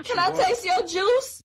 Can I taste your juice?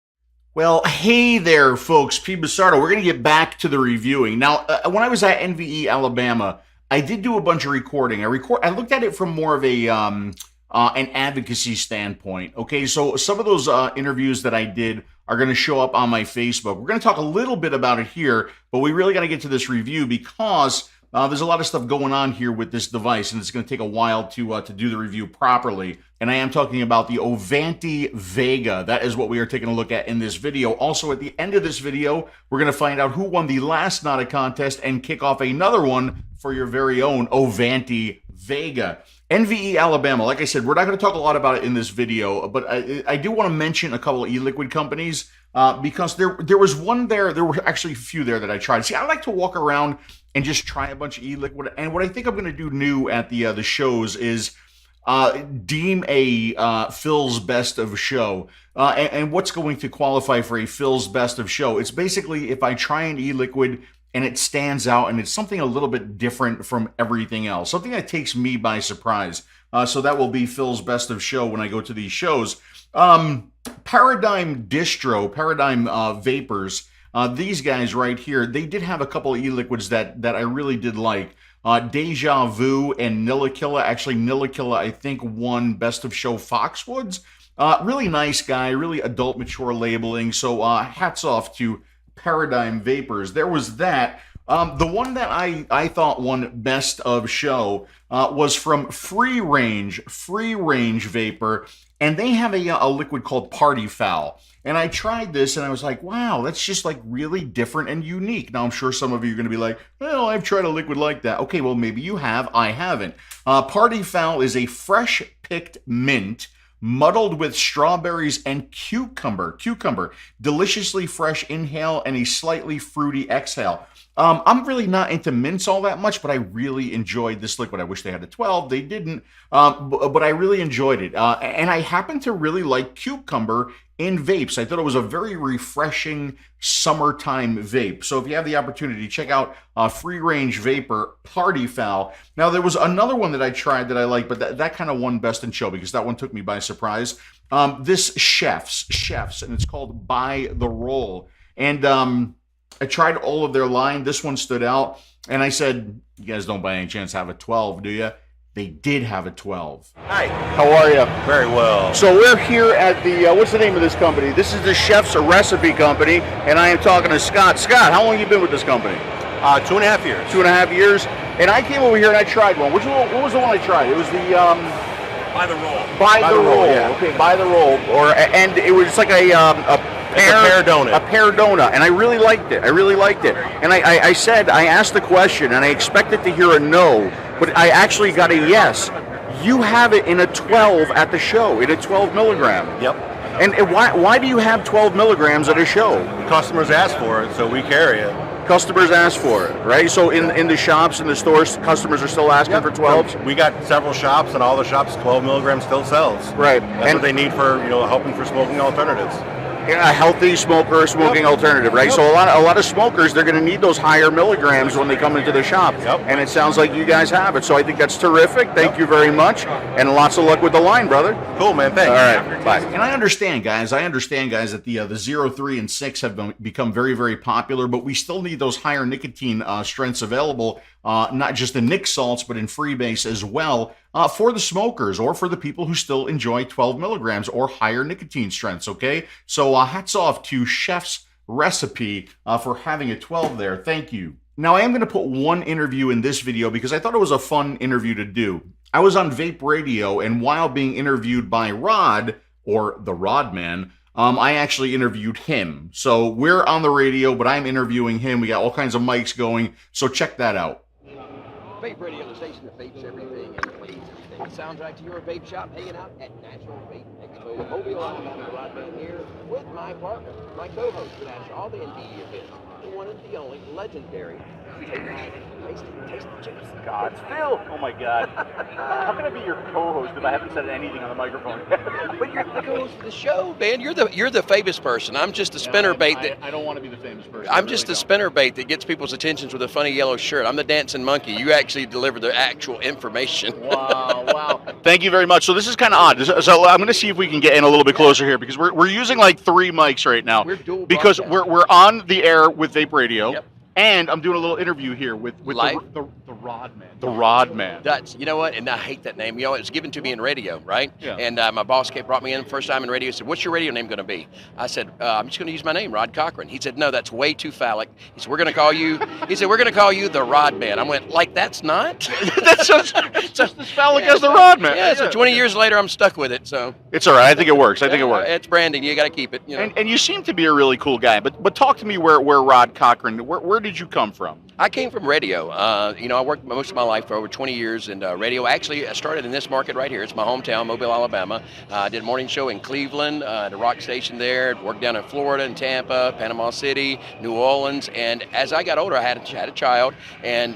Well, hey there, folks. PBusardo. We're going to get back to the reviewing. Now, when I was at NVE, Alabama, I did do a bunch of recording. I looked at it from more of a an advocacy standpoint. Okay, so some of those interviews that I did are going to show up on my Facebook. We're going to talk a little bit about it here, but we really got to get to this review because there's a lot of stuff going on here with this device, and it's going to take a while to do the review properly. And I am talking about the Oventy Vega. That is what we are taking a look at in this video. Also, at the end of this video, we're going to find out who won the last Nada contest and kick off another one for your very own Oventy Vega. NVE Alabama, like I said, we're not going to talk a lot about it in this video, but I do want to mention a couple of e-liquid companies because there was one there were actually a few there that I tried. See, I like to walk around and just try a bunch of e-liquid, and what I think I'm going to do new at the shows is deem a Phil's Best of Show. And what's going to qualify for a Phil's Best of Show? It's basically if I try an e-liquid and it stands out and it's something a little bit different from everything else, something that takes me by surprise. So that will be Phil's Best of Show when I go to these shows. Paradigm Distro, Paradigm Vapors, these guys right here, they did have a couple of e-liquids that I really did like. Deja Vu and Nillikilla. Actually, Nillikilla, I think, won Best of Show Foxwoods. Really nice guy, really adult, mature labeling. So hats off to Paradigm Vapors. There was that. The one that I thought won Best of Show was from Free Range Vapor, and they have a liquid called Party Foul. And I tried this, and I was like, wow, that's just like really different and unique. Now, I'm sure some of you are going to be like, well, I've tried a liquid like that. Okay, well, maybe you have. I haven't. Party Foul is a fresh-picked mint muddled with strawberries and cucumber. Deliciously fresh inhale and a slightly fruity exhale. I'm really not into mints all that much, but I really enjoyed this liquid. I wish they had a 12. They didn't, but I really enjoyed it. And I happen to really like cucumber in vapes. I thought it was a very refreshing summertime vape. So if you have the opportunity, check out Free Range Vapor Party Foul. Now, there was another one that I tried that I liked, but that kind of won Best in Show because that one took me by surprise. This Chefs, and it's called By the Roll. And I tried all of their line. This one stood out. And I said, you guys don't by any chance have a 12, do you? They did have a 12. Hi. How are you? Very well. So we're here at the, what's the name of this company? This is the Chef's Recipe Company, and I am talking to Scott. Scott, how long have you been with this company? 2.5 years. 2.5 years. And I came over here and I tried one. What was the one I tried? It was the... By the Roll. By the Roll. Yeah. Okay, By the Roll. And it was like a pear donut. A pear donut, and I really liked it. And I said, I asked the question, and I expected to hear a no, but I actually got a yes. You have it in a 12 at the show, in a 12 milligram. Yep. And why do you have 12 milligrams at a show? Customers ask for it, so we carry it. Customers ask for it, right? So in the shops, in the stores, customers are still asking for 12s? We got several shops, and all the shops, 12 milligrams still sells. Right. That's what they need for, helping for smoking alternatives. A healthy smoker, smoking alternative, right? So a lot of smokers, they're going to need those higher milligrams when they come into the shop. Yep. And it sounds like you guys have it. So I think that's terrific. Thank you very much. And lots of luck with the line, brother. Cool, man. Thanks. All right. Bye. And I understand, guys, that the 0, 3, and 6 have become very, very popular, but we still need those higher nicotine strengths available, not just in nic salts, but in freebase as well, for the smokers or for the people who still enjoy 12 milligrams or higher nicotine strengths, okay? So hats off to Chef's Recipe for having a 12 there. Thank you. Now, I am going to put one interview in this video because I thought it was a fun interview to do. I was on Vape Radio, and while being interviewed by Rod, or the Rod Man, I actually interviewed him. So we're on the radio, but I'm interviewing him. We got all kinds of mics going, so check that out. Vape Radio, the station that vapes everything and plays everything. The soundtrack to your vape shop, hanging out at National Vape Expo in Mobile, Alabama. Rod Man here with my partner, my co-host for all the NVE events, the one and the only legendary. Taste the chips. God, Phil! Oh my God. How can I be your co-host if I haven't said anything on the microphone? But you're the co-host of the show, man. You're the famous person. I'm just the spinner bait that. I don't want to be the famous person. I'm just the spinner bait that gets people's attentions with a funny yellow shirt. I'm the dancing monkey. You actually deliver the actual information. Wow. Thank you very much. So this is kind of odd. So I'm going to see if we can get in a little bit closer here because we're using like 3 mics right now. We're dual because broadcast. we're on the air with Vape Radio. Yep. And I'm doing a little interview here with the Rod Man. The Rod Man. That's, you know what? And I hate that name. You know, it was given to me in radio, right? Yeah. And my boss brought me in the first time in radio. He said, "What's your radio name going to be?" I said, "I'm just going to use my name, Rod Cochran." He said, "No, that's way too phallic." He said, "We're going to call you." He said, "We're going to call you the Rod Man." I went, "Like that's not." That's just as phallic as the Rod Man. Yeah. So 20 years later, I'm stuck with it. So it's all right. I think it works. I think it works. It's branding. You got to keep it. You know? And you seem to be a really cool guy. But talk to me where Rod Cochran. Where did you come from? I came from radio. You know, I worked most of my life for over 20 years in radio. Actually, I started in this market right here. It's my hometown, Mobile, Alabama. I did a morning show in Cleveland, at a rock station there. Worked down in Florida and Tampa, Panama City, New Orleans. And as I got older, I had a child, and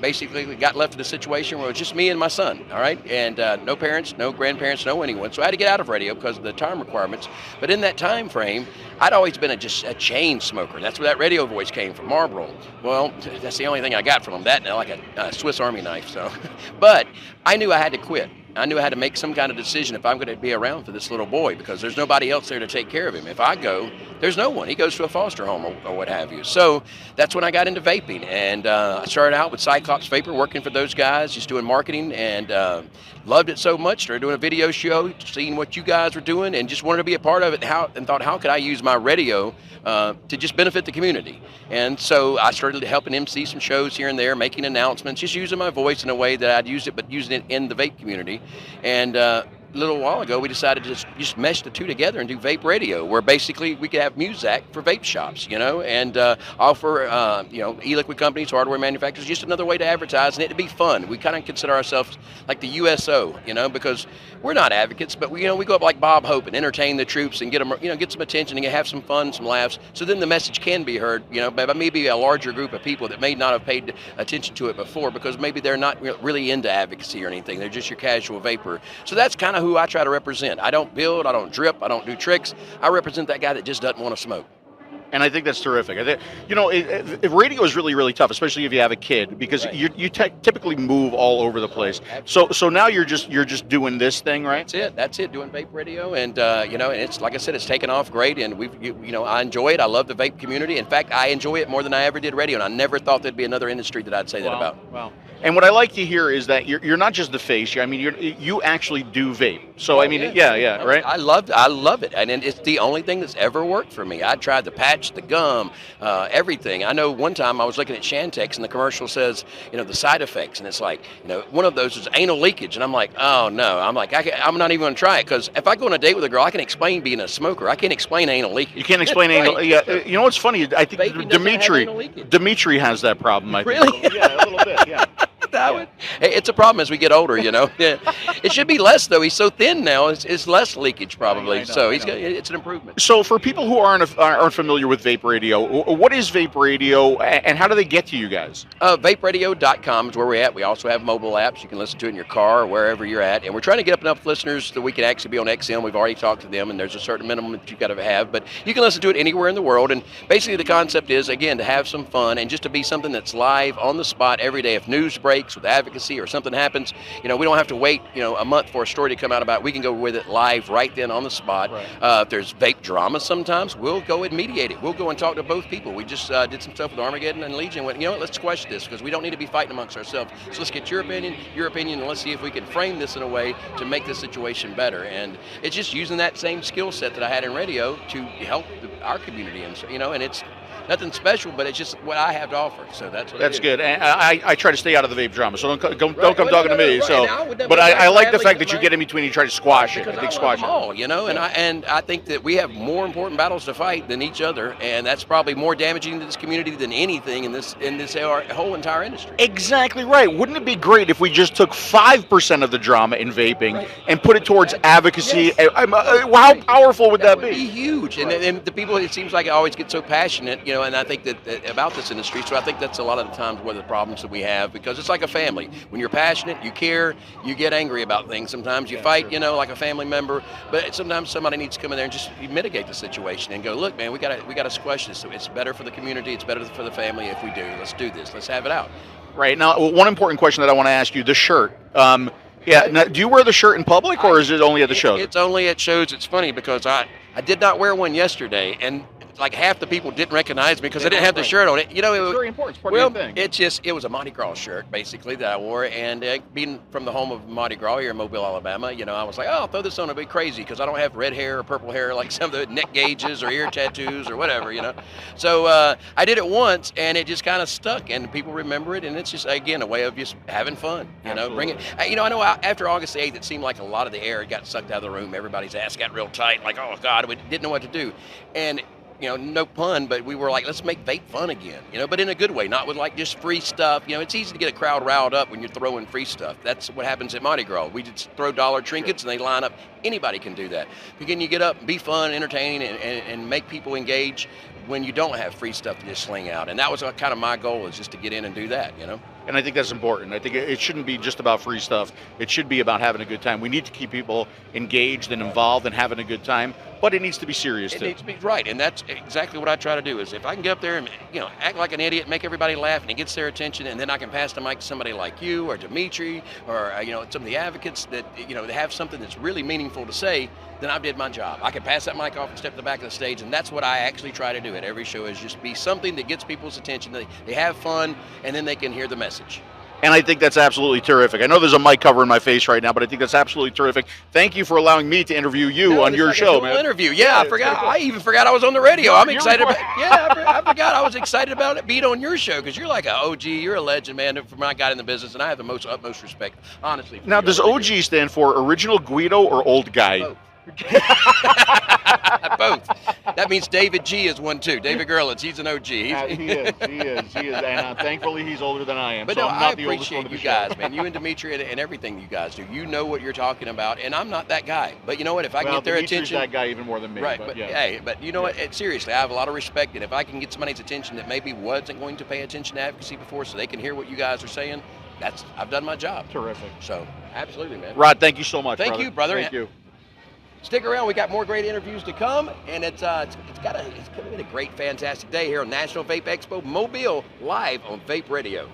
basically got left in a situation where it was just me and my son. All right, and no parents, no grandparents, no anyone. So I had to get out of radio because of the time requirements. But in that time frame, I'd always been just a chain smoker. That's where that radio voice came from, Marlboro. Well, that's the only thing I got from them, that and like a Swiss Army knife. So, but I knew I had to quit. I knew I had to make some kind of decision if I'm going to be around for this little boy, because there's nobody else there to take care of him. If I go, there's no one. He goes to a foster home or what have you. So that's when I got into vaping, and I started out with Cyclops Vapor, working for those guys, just doing marketing, and loved it so much. Started doing a video show, seeing what you guys were doing, and just wanted to be a part of it. And thought, how could I use my radio to just benefit the community? And so I started helping MC some shows here and there, making announcements, just using my voice in a way that I'd used it, but using it in the vape community. And a little while ago, we decided to just mesh the two together and do vape radio, where basically we could have music for vape shops, you know, and offer, you know, e-liquid companies, hardware manufacturers, just another way to advertise and it to be fun. We kind of consider ourselves like the USO, you know, because we're not advocates, but we, you know, we go up like Bob Hope and entertain the troops and get them, you know, get some attention and have some fun, some laughs. So then the message can be heard, you know, by maybe a larger group of people that may not have paid attention to it before, because maybe they're not really into advocacy or anything. They're just your casual vapor. So that's kind of who I try to represent. I don't build, I don't drip, I don't do tricks. I represent that guy that just doesn't want to smoke. And I think that's terrific. I think, you know, radio is really, really tough, especially if you have a kid, because Right. you typically move all over the place. So now you're just doing this thing, right? That's it. Doing vape radio, and you know, and it's like I said, it's taken off great, and you know, I enjoy it. I love the vape community. In fact, I enjoy it more than I ever did radio, and I never thought there'd be another industry that I'd say that about. Wow. And what I like to hear is that you're not just the face. I mean, you actually do vape. So I mean, yeah, right. I love it, and it's the only thing that's ever worked for me. I tried the patch, the gum, everything. I know one time I was looking at Shantex, and the commercial says, you know, the side effects, and it's like, you know, one of those is anal leakage, and I'm like, oh no, I'm like, I'm not even going to try it, because if I go on a date with a girl, I can explain being a smoker. I can't explain anal leakage. You can't explain anal. Right. Yeah, you know what's funny? I think Vaping doesn't have anal leakage. Dimitri has that problem. I think. Really? Yeah, a little bit. Yeah. It's a problem as we get older, you know. Yeah. It should be less, though. He's so thin now. It's less leakage probably. I know, so I it's an improvement. So for people who aren't familiar with vape radio, what is vape radio, and how do they get to you guys? VapeRadio.com is where we're at. We also have mobile apps. You can listen to it in your car or wherever you're at. And we're trying to get up enough listeners that we can actually be on XM. We've already talked to them, and there's a certain minimum that you've got to have. But you can listen to it anywhere in the world. And basically the concept is, again, to have some fun and just to be something that's live on the spot every day. If news breaks with advocacy or something happens, you know, we don't have to wait, you know, a month for a story to come out about it. We can go with it live right then on the spot. Right. If there's vape drama sometimes, we'll go and mediate it. We'll go and talk to both people. We just did some stuff with Armageddon and Legion. Went, you know what, let's squash this, because we don't need to be fighting amongst ourselves. So let's get your opinion, and let's see if we can frame this in a way to make this situation better. And it's just using that same skill set that I had in radio to help our community. And, you know, and it's nothing special, but it's just what I have to offer. So that's what That's good. And I try to stay out of the vape drama, so don't come talking to me. Right. So, but I like the fact that you get in between and you try to squash it. I think squash it. All, you know, and I think that we have more important battles to fight than each other, and that's probably more damaging to this community than anything in this whole entire industry. Exactly right. Wouldn't it be great if we just took 5% of the drama in vaping and put it towards advocacy? Yes. How powerful would that be? That would be huge. And the people, it seems like I always get so passionate, you know, and I think that about this industry. So I think that's a lot of the times one of the problems that we have, because it's like a family. When you're passionate, you care, you get angry about things. Sometimes you fight, you know, like a family member. But sometimes somebody needs to come in there and just mitigate the situation and go, look, man, we gotta squash this. So it's better for the community. It's better for the family if we do. Let's do this. Let's have it out. Right. Now, one important question that I want to ask you: the shirt. Yeah. Now, do you wear the shirt in public, or is it only at the shows? It's only at shows. It's funny because I did not wear one yesterday, and like half the people didn't recognize me because I didn't have the shirt on it. You know, It's very important. It's part well, of your thing. it was a Mardi Gras shirt basically that I wore, and being from the home of Mardi Gras here in Mobile, Alabama, you know, I was like, oh, I'll throw this on, it'll be crazy because I don't have red hair or purple hair like some of the neck gauges or ear tattoos or whatever, you know. So I did it once, and it just kind of stuck, and people remember it, and it's just again a way of just having fun, you know. Bring it. You know, I know after August 8th, it seemed like a lot of the air got sucked out of the room. Everybody's ass got real tight, like, oh God, we didn't know what to do, and you know, no pun, but we were like, let's make vape fun again, you know, but in a good way, not with like just free stuff. You know, it's easy to get a crowd riled up when you're throwing free stuff. That's what happens at Mardi Gras. We just throw dollar trinkets and they line up. Anybody can do that. Again, you get up and be fun, entertaining, and make people engage when you don't have free stuff to just sling out. And that was kind of my goal, is just to get in and do that, you know. And I think that's important. I think it shouldn't be just about free stuff. It should be about having a good time. We need to keep people engaged and involved and having a good time, but it needs to be serious too. It needs to be right, and that's exactly what I try to do. Is if I can get up there and, you know, act like an idiot, make everybody laugh, and it gets their attention, and then I can pass the mic to somebody like you or Dimitri or you know, some of the advocates that, you know, they have something that's really meaningful to say, then I did my job. I can pass that mic off and step to the back of the stage, and that's what I actually try to do at every show, is just be something that gets people's attention. They have fun, and then they can hear the message. And I think that's absolutely terrific. I know there's a mic covering my face right now, but I think that's absolutely terrific. Thank you for allowing me to interview you on your show, man. Interview, yeah. I forgot. I even forgot I was on the radio. I'm excited about. Yeah, I forgot I was excited about it being on your show because you're like an OG. You're a legend, man. From when I got in the business, and I have the utmost respect, honestly. Now, does OG stand for Original Guido or Old Guy? Both. Both. That means David G is one too. David Gerlitz, he's an OG. He is, and thankfully he's older than I am. But so no, I'm I not the oldest one appreciate of you the guys, show. man. You and Dimitri and everything you guys do. You know what you're talking about, and I'm not that guy. But you know what? If I can get their Dimitri's attention, that guy even more than me. right? But, But yeah. hey, but you know what? Seriously, I have a lot of respect, and if I can get somebody's attention that maybe wasn't going to pay attention to advocacy before, so they can hear what you guys are saying, I've done my job. Terrific. So absolutely, man. Rod, thank you so much. Thank you, brother. Thank you. Stick around. We got more great interviews to come, and it's going to be a great, fantastic day here on National Vape Expo Mobile, live on Vape Radio.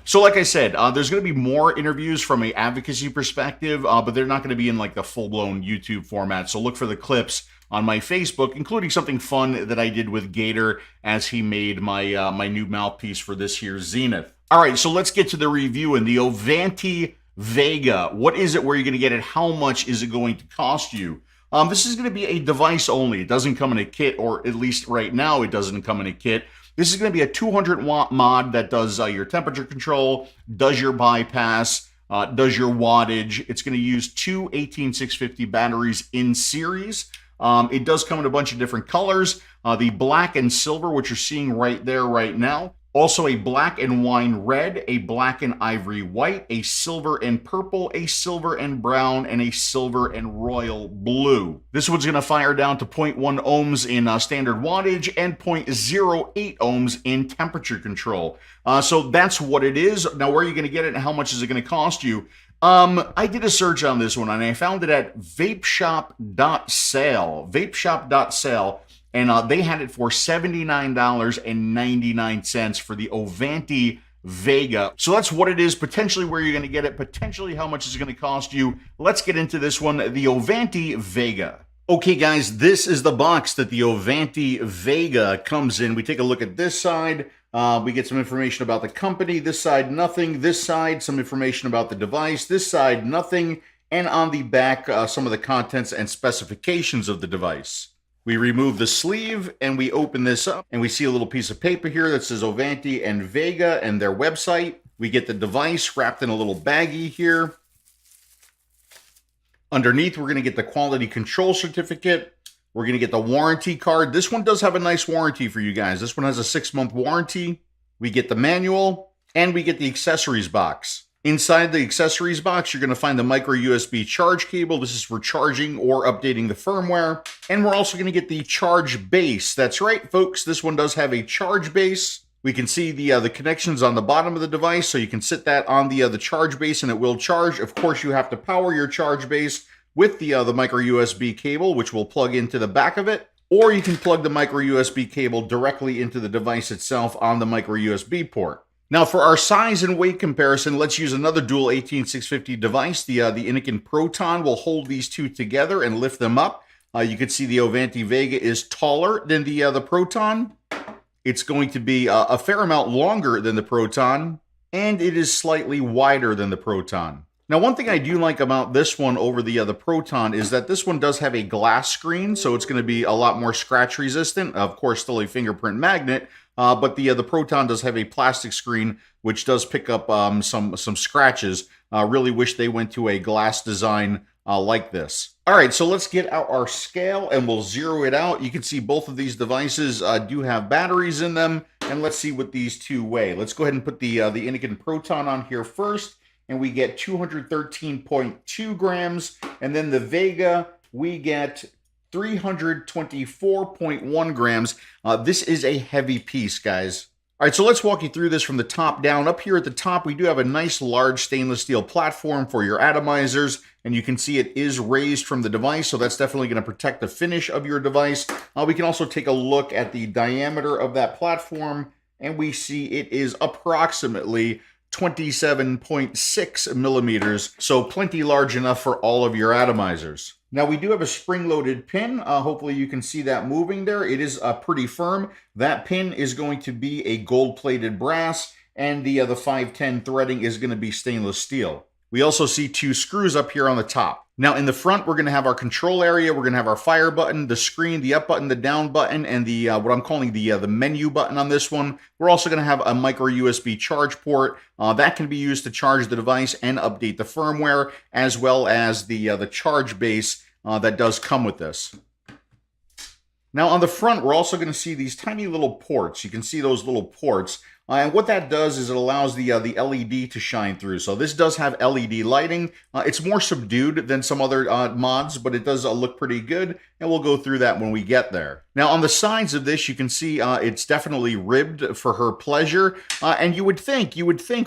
So like I said, there's going to be more interviews from an advocacy perspective, but they're not going to be in like the full-blown YouTube format. So look for the clips on my Facebook, including something fun that I did with Gator as he made my my new mouthpiece for this year's Zenith. All right, so let's get to the review and the Oventy Vega. What is it? Where are you going to get it? How much is it going to cost you? This is going to be a device only. It doesn't come in a kit, or at least right now it doesn't come in a kit. This is going to be a 200-watt mod that does your temperature control, does your bypass, does your wattage. It's going to use two 18650 batteries in series. It does come in a bunch of different colors. The black and silver, which you're seeing right there right now. Also a black and wine red, a black and ivory white, a silver and purple, a silver and brown, and a silver and royal blue. This one's going to fire down to 0.1 ohms in standard wattage and 0.08 ohms in temperature control. So that's what it is. Now, where are you going to get it and how much is it going to cost you? I did a search on this one and I found it at vapeshop.sale. Vapeshop.sale. And they had it for $79.99 for the Oventy Vega. So that's what it is, potentially where you're going to get it, potentially how much it's going to cost you. Let's get into this one, the Oventy Vega. Okay, guys, this is the box that the Oventy Vega comes in. We take a look at this side. We get some information about the company. This side, nothing. This side, some information about the device. This side, nothing. And on the back, some of the contents and specifications of the device. We remove the sleeve and we open this up and we see a little piece of paper here that says Oventy and Vega and their website. We get the device wrapped in a little baggie here. Underneath, we're going to get the quality control certificate. We're going to get the warranty card. This one does have a nice warranty for you guys. This one has a 6-month warranty. We get the manual and we get the accessories box. Inside the accessories box, you're going to find the micro USB charge cable. This is for charging or updating the firmware. And we're also going to get the charge base. That's right, folks. This one does have a charge base. We can see the connections on the bottom of the device, so you can sit that on the charge base and it will charge. Of course, you have to power your charge base with the micro USB cable, which will plug into the back of it. Or you can plug the micro USB cable directly into the device itself on the micro USB port. Now for our size and weight comparison, let's use another dual 18650 device. The E-Cig Proton will hold these two together and lift them up. You can see the Oventy Vega is taller than the Proton. It's going to be a fair amount longer than the Proton, and it is slightly wider than the Proton. Now, one thing I do like about this one over the Proton is that this one does have a glass screen, so it's going to be a lot more scratch resistant. Of course, still a fingerprint magnet, but the Proton does have a plastic screen, which does pick up some scratches. Really wish they went to a glass design like this. All right, so let's get out our scale and we'll zero it out. You can see both of these devices do have batteries in them, and let's see what these two weigh. Let's go ahead and put the E-Cig Proton on here first, and we get 213.2 grams, and then the Vega, we get 324.1 grams. This is a heavy piece, guys. All right, so let's walk you through this from the top down. Up here at the top, we do have a nice large stainless steel platform for your atomizers, and you can see it is raised from the device, so that's definitely going to protect the finish of your device. We can also take a look at the diameter of that platform, and we see it is approximately 27.6 millimeters, so plenty large enough for all of your atomizers. Now we do have a spring-loaded pin. Hopefully you can see that moving there. It is pretty firm. That pin is going to be a gold-plated brass, and the 510 threading is going to be stainless steel. We also see two screws up here on the top. Now in the front, we're going to have our control area. We're going to have our fire button, the screen, the up button, the down button, and the what I'm calling the menu button on this one. We're also going to have a micro USB charge port that can be used to charge the device and update the firmware, as well as the charge base that does come with this. Now on the front, we're also going to see these tiny little ports. You can see those little ports. And what that does is it allows the LED to shine through. So this does have LED lighting. It's more subdued than some other mods, but it does look pretty good. And we'll go through that when we get there. Now on the sides of this, you can see it's definitely ribbed for her pleasure. And you would think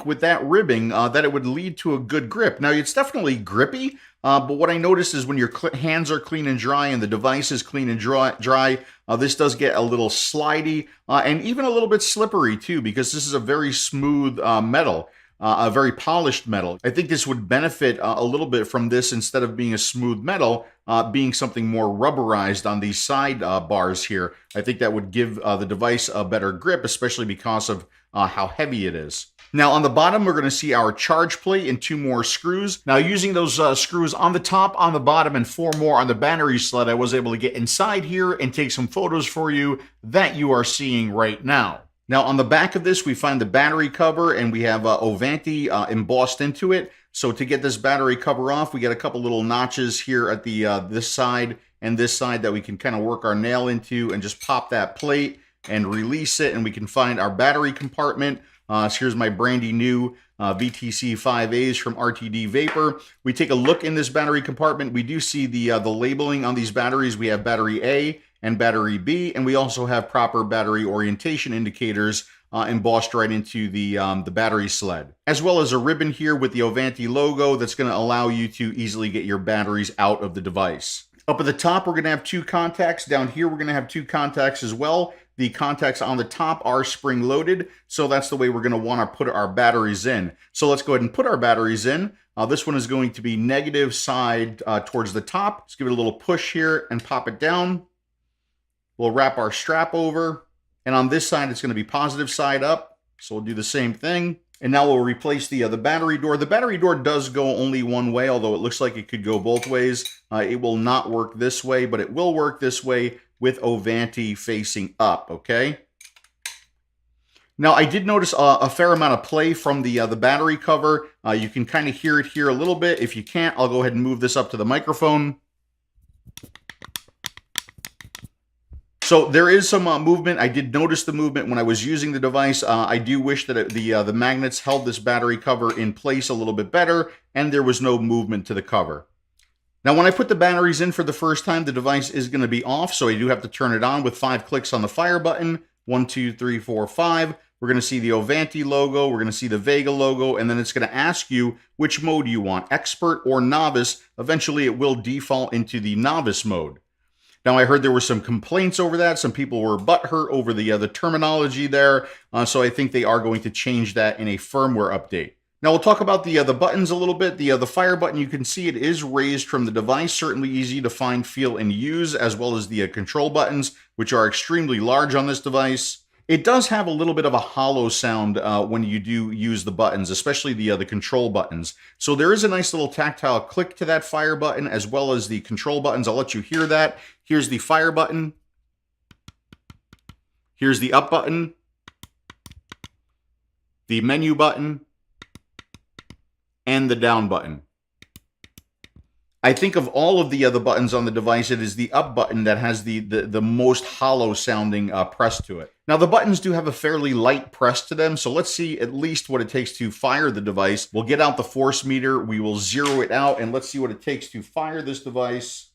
with that ribbing that it would lead to a good grip. Now it's definitely grippy. But what I noticed is when your hands are clean and dry and the device is clean and dry, this does get a little slidey and even a little bit slippery too, because this is a very smooth metal, a very polished metal. I think this would benefit a little bit from this, instead of being a smooth metal, being something more rubberized on these side bars here. I think that would give the device a better grip, especially because of how heavy it is. Now on the bottom, we're going to see our charge plate and two more screws. Now using those screws on the top, on the bottom, and four more on the battery sled, I was able to get inside here and take some photos for you that you are seeing right now. Now on the back of this, we find the battery cover, and we have Oventy embossed into it. So to get this battery cover off, we get a couple little notches here at the this side and this side that we can kind of work our nail into and just pop that plate and release it, and we can find our battery compartment. So here's my brandy new VTC 5As from RTD Vapor. We take a look in this battery compartment. We do see the labeling on these batteries. We have battery A and battery B, and we also have proper battery orientation indicators embossed right into the battery sled, as well as a ribbon here with the Oventy logo that's going to allow you to easily get your batteries out of the device. Up at the top, we're going to have two contacts. Down here, we're going to have two contacts as well. The contacts on the top are spring-loaded, so that's the way we're going to want to put our batteries in. So let's go ahead and put our batteries in. This one is going to be negative side towards the top. Let's give it a little push here and pop it down. We'll wrap our strap over. And on this side, it's going to be positive side up. So we'll do the same thing. And now we'll replace the battery door. The battery door does go only one way, although it looks like it could go both ways. It will not work this way, but it will work this way with Oventy facing up, okay? Now, I did notice a fair amount of play from the battery cover. You can kind of hear it here a little bit. If you can't, I'll go ahead and move this up to the microphone. So there is some movement. I did notice the movement when I was using the device. I do wish that the magnets held this battery cover in place a little bit better, and there was no movement to the cover. Now, when I put the batteries in for the first time, the device is going to be off, so I do have to turn it on with 5 clicks on the fire button. 1, 2, 3, 4, 5. We're going to see the Oventy logo. We're going to see the Vega logo, and then it's going to ask you which mode you want, expert or novice. Eventually, it will default into the novice mode. Now, I heard there were some complaints over that. Some people were butthurt over the terminology there. So I think they are going to change that in a firmware update. Now we'll talk about the buttons a little bit. The fire button, you can see it is raised from the device, certainly easy to find, feel, and use, as well as the control buttons, which are extremely large on this device. It does have a little bit of a hollow sound when you do use the buttons, especially the control buttons. So there is a nice little tactile click to that fire button, as well as the control buttons. I'll let you hear that. Here's the fire button. Here's the up button, the menu button, and the down button. I think of all of the other buttons on the device, it is the up button that has the most hollow sounding press to it. Now the buttons do have a fairly light press to them, so let's see at least what it takes to fire the device. We'll get out the force meter, we will zero it out, and let's see what it takes to fire this device.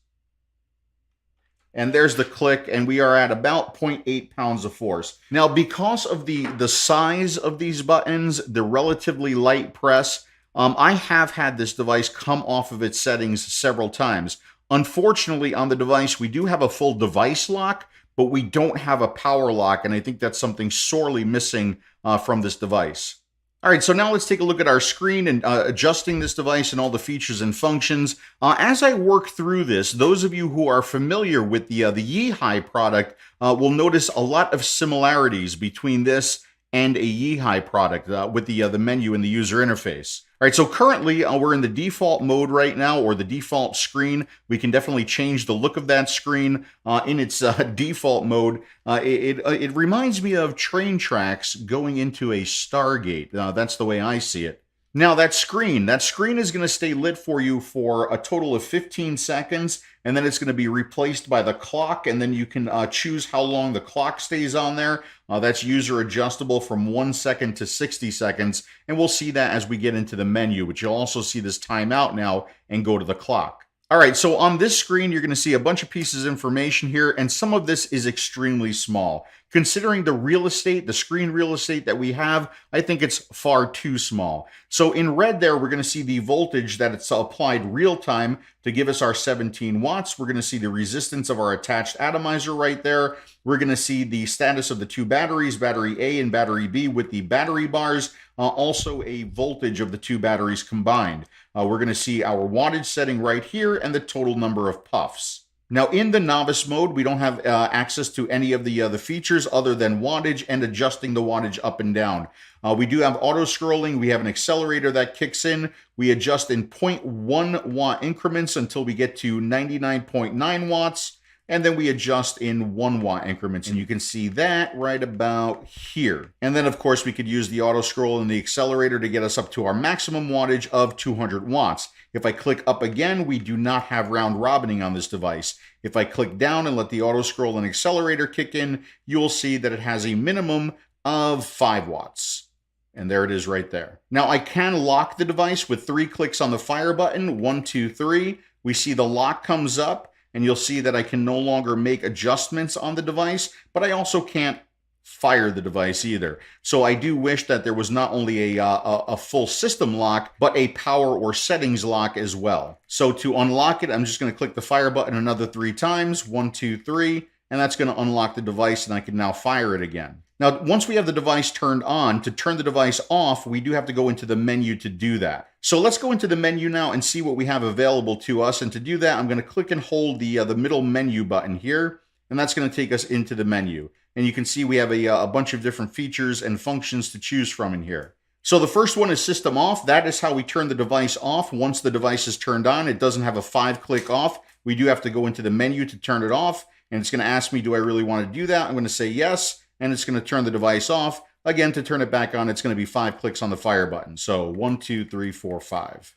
And there's the click, and we are at about 0.8 pounds of force. Now, because of the size of these buttons, the relatively light press, I have had this device come off of its settings several times. Unfortunately, on the device, we do have a full device lock, but we don't have a power lock, and I think that's something sorely missing from this device. All right, so now let's take a look at our screen and adjusting this device and all the features and functions. As I work through this, those of you who are familiar with the E-Cig product will notice a lot of similarities between this and a E-Cig product with the menu and the user interface. All right, so currently we're in the default mode right now, or the default screen. We can definitely change the look of that screen in its default mode. It reminds me of train tracks going into a Stargate. That's the way I see it. Now that screen is going to stay lit for you for a total of 15 seconds, and then it's going to be replaced by the clock, and then you can choose how long the clock stays on there. That's user adjustable from 1 second to 60 seconds, and we'll see that as we get into the menu, but you'll also see this timeout now and go to the clock. All right, so on this screen, you're going to see a bunch of pieces of information here, and some of this is extremely small. Considering the real estate, the screen real estate that we have, I think it's far too small. So in red there, we're going to see the voltage that it's applied real time to give us our 17 watts. We're going to see the resistance of our attached atomizer right there. We're going to see the status of the two batteries, battery A and battery B with the battery bars, also a voltage of the two batteries combined. We're going to see our wattage setting right here and the total number of puffs. Now in the novice mode, we don't have access to any of the features other than wattage and adjusting the wattage up and down. We do have auto scrolling. We have an accelerator that kicks in. We adjust in 0.1 watt increments until we get to 99.9 watts. And then we adjust in 1 watt increments, and you can see that right about here. And then of course we could use the auto scroll and the accelerator to get us up to our maximum wattage of 200 watts. If I click up again, we do not have round robining on this device. If I click down and let the auto scroll and accelerator kick in, you'll see that it has a minimum of 5 watts. And there it is right there. Now I can lock the device with 3 clicks on the fire button, 1, 2, 3. We see the lock comes up, and you'll see that I can no longer make adjustments on the device, but I also can't fire the device either. So I do wish that there was not only a full system lock, but a power or settings lock as well. So to unlock it, I'm just going to click the fire button another 3 times, 1, 2, 3, and that's going to unlock the device, and I can now fire it again. Now, once we have the device turned on, to turn the device off, we do have to go into the menu to do that. So let's go into the menu now and see what we have available to us. And to do that, I'm going to click and hold the middle menu button here, and that's going to take us into the menu. And you can see we have a bunch of different features and functions to choose from in here. So the first one is system off. That is how we turn the device off. Once the device is turned on, it doesn't have a 5-click off. We do have to go into the menu to turn it off, and it's going to ask me, do I really want to do that? I'm going to say yes. And it's going to turn the device off. Again, to turn it back on, it's going to be 5 clicks on the fire button. So 1, 2, 3, 4, 5.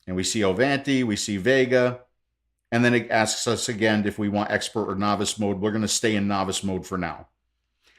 And we see Oventy, we see Vega, and then it asks us again if we want expert or novice mode. We're going to stay in novice mode for now.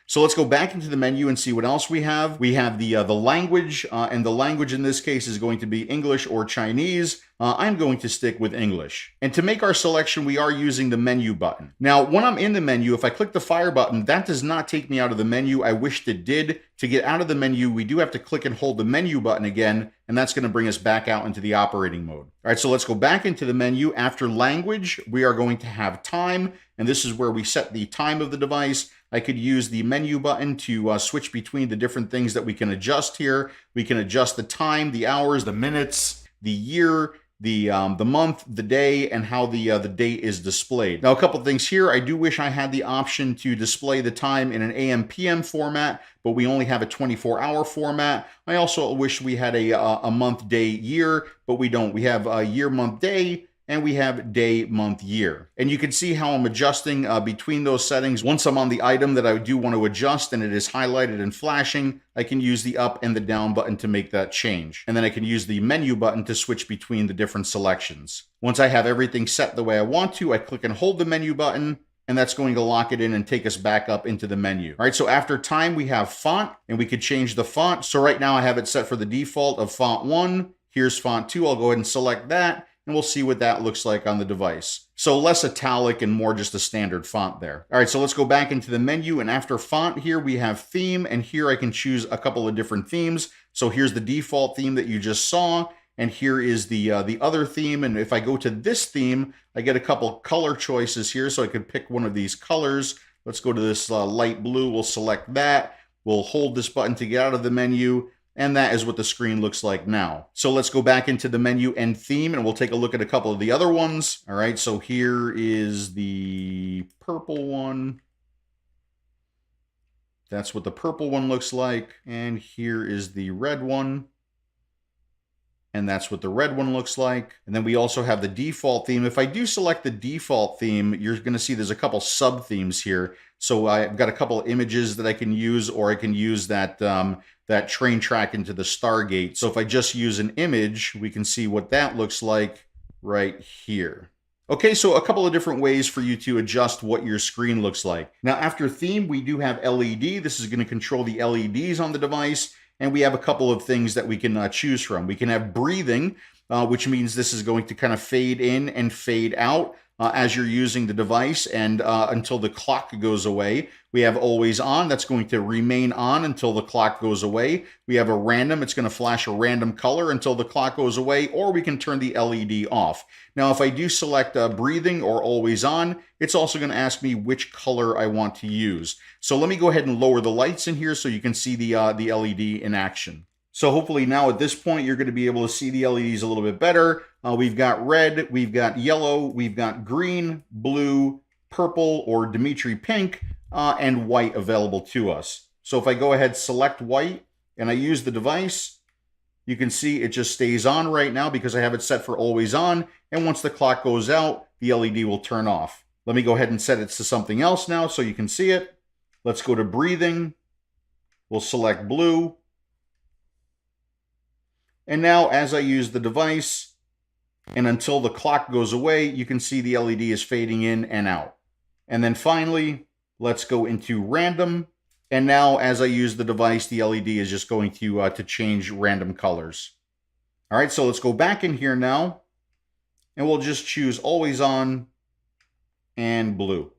So let's go back into the menu and see what else we have. We have the language, and the language in this case is going to be English or Chinese. I'm going to stick with English. And to make our selection, we are using the menu button. Now, when I'm in the menu, if I click the fire button, that does not take me out of the menu. I wished it did. To get out of the menu, we do have to click and hold the menu button again, and that's going to bring us back out into the operating mode. All right, so let's go back into the menu. After language, we are going to have time, and this is where we set the time of the device. I could use the menu button to switch between the different things that we can adjust here. We can adjust the time, the hours, the minutes, the year, the month, the day, and how the date is displayed. Now, a couple things here. I do wish I had the option to display the time in an AM/PM format, but we only have a 24-hour format. I also wish we had a month, day, year, but we don't. We have a year, month, day, and we have day, month, year. And you can see how I'm adjusting between those settings. Once I'm on the item that I do want to adjust and it is highlighted and flashing, I can use the up and the down button to make that change. And then I can use the menu button to switch between the different selections. Once I have everything set the way I want to, I click and hold the menu button, and that's going to lock it in and take us back up into the menu. All right, so after time, we have font, and we could change the font. So right now I have it set for the default of font 1. Here's font 2. I'll go ahead and select that, and we'll see what that looks like on the device. So less italic and more just a standard font there. All right, so let's go back into the menu, and after font here, we have theme, and here I can choose a couple of different themes. So here's the default theme that you just saw, and here is the other theme, and if I go to this theme, I get a couple color choices here, so I could pick one of these colors. Let's go to this light blue, we'll select that. We'll hold this button to get out of the menu, and that is what the screen looks like now. So let's go back into the menu and theme, and we'll take a look at a couple of the other ones. All right, so here is the purple one. That's what the purple one looks like. And here is the red one. And that's what the red one looks like. And then we also have the default theme. If I do select the default theme, you're going to see there's a couple sub themes here. So I've got a couple of images that I can use, or I can use that that train track into the Stargate. So if I just use an image, we can see what that looks like right here. Okay, so a couple of different ways for you to adjust what your screen looks like. Now, after theme, we do have LED. This is going to control the LEDs on the device. And we have a couple of things that we can choose from. We can have breathing, which means this is going to kind of fade in and fade out as you're using the device and until the clock goes away. We have always on. That's going to remain on until the clock goes away. We have a random. It's going to flash a random color until the clock goes away, or we can turn the LED off. Now, if I do select breathing or always on, it's also going to ask me which color I want to use. So let me go ahead and lower the lights in here so you can see the LED in action. So hopefully now at this point, you're going to be able to see the LEDs a little bit better. We've got red, we've got yellow, we've got green, blue, purple, or Dimitri pink, and white available to us. So if I go ahead, select white, and I use the device, you can see it just stays on right now because I have it set for always on. And once the clock goes out, the LED will turn off. Let me go ahead and set it to something else now so you can see it. Let's go to breathing. We'll select blue. And now as I use the device and until the clock goes away, you can see the LED is fading in and out. And then finally, let's go into random. And now as I use the device, the LED is just going to change random colors. All right, so let's go back in here now. And we'll just choose always on and blue.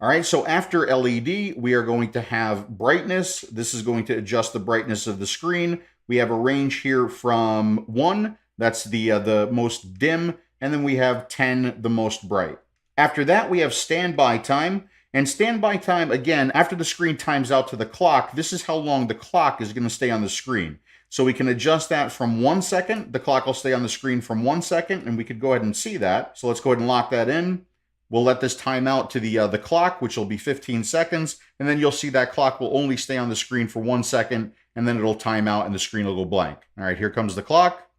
All right, so after LED, we are going to have brightness. This is going to adjust the brightness of the screen. We have a range here from 1, that's the most dim, and then we have 10, the most bright. After that, we have standby time. And standby time, again, after the screen times out to the clock, this is how long the clock is going to stay on the screen. So we can adjust that from 1 second. The clock will stay on the screen from 1 second, and we could go ahead and see that. So let's go ahead and lock that in. We'll let this time out to the clock, which will be 15 seconds. And then you'll see that clock will only stay on the screen for 1 second, and then it'll time out and the screen will go blank. All right, here comes the clock.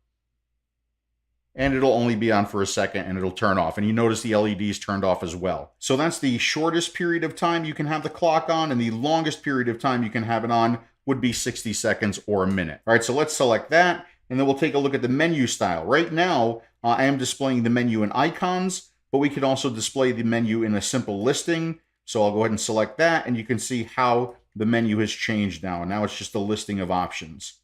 And it'll only be on for a second and it'll turn off. And you notice the LEDs turned off as well. So that's the shortest period of time you can have the clock on, and the longest period of time you can have it on would be 60 seconds or a minute. All right, so let's select that, and then we'll take a look at the menu style. Right now, I am displaying the menu in icons, but we can also display the menu in a simple listing. So I'll go ahead and select that, and you can see how the menu has changed now. Now it's just a listing of options.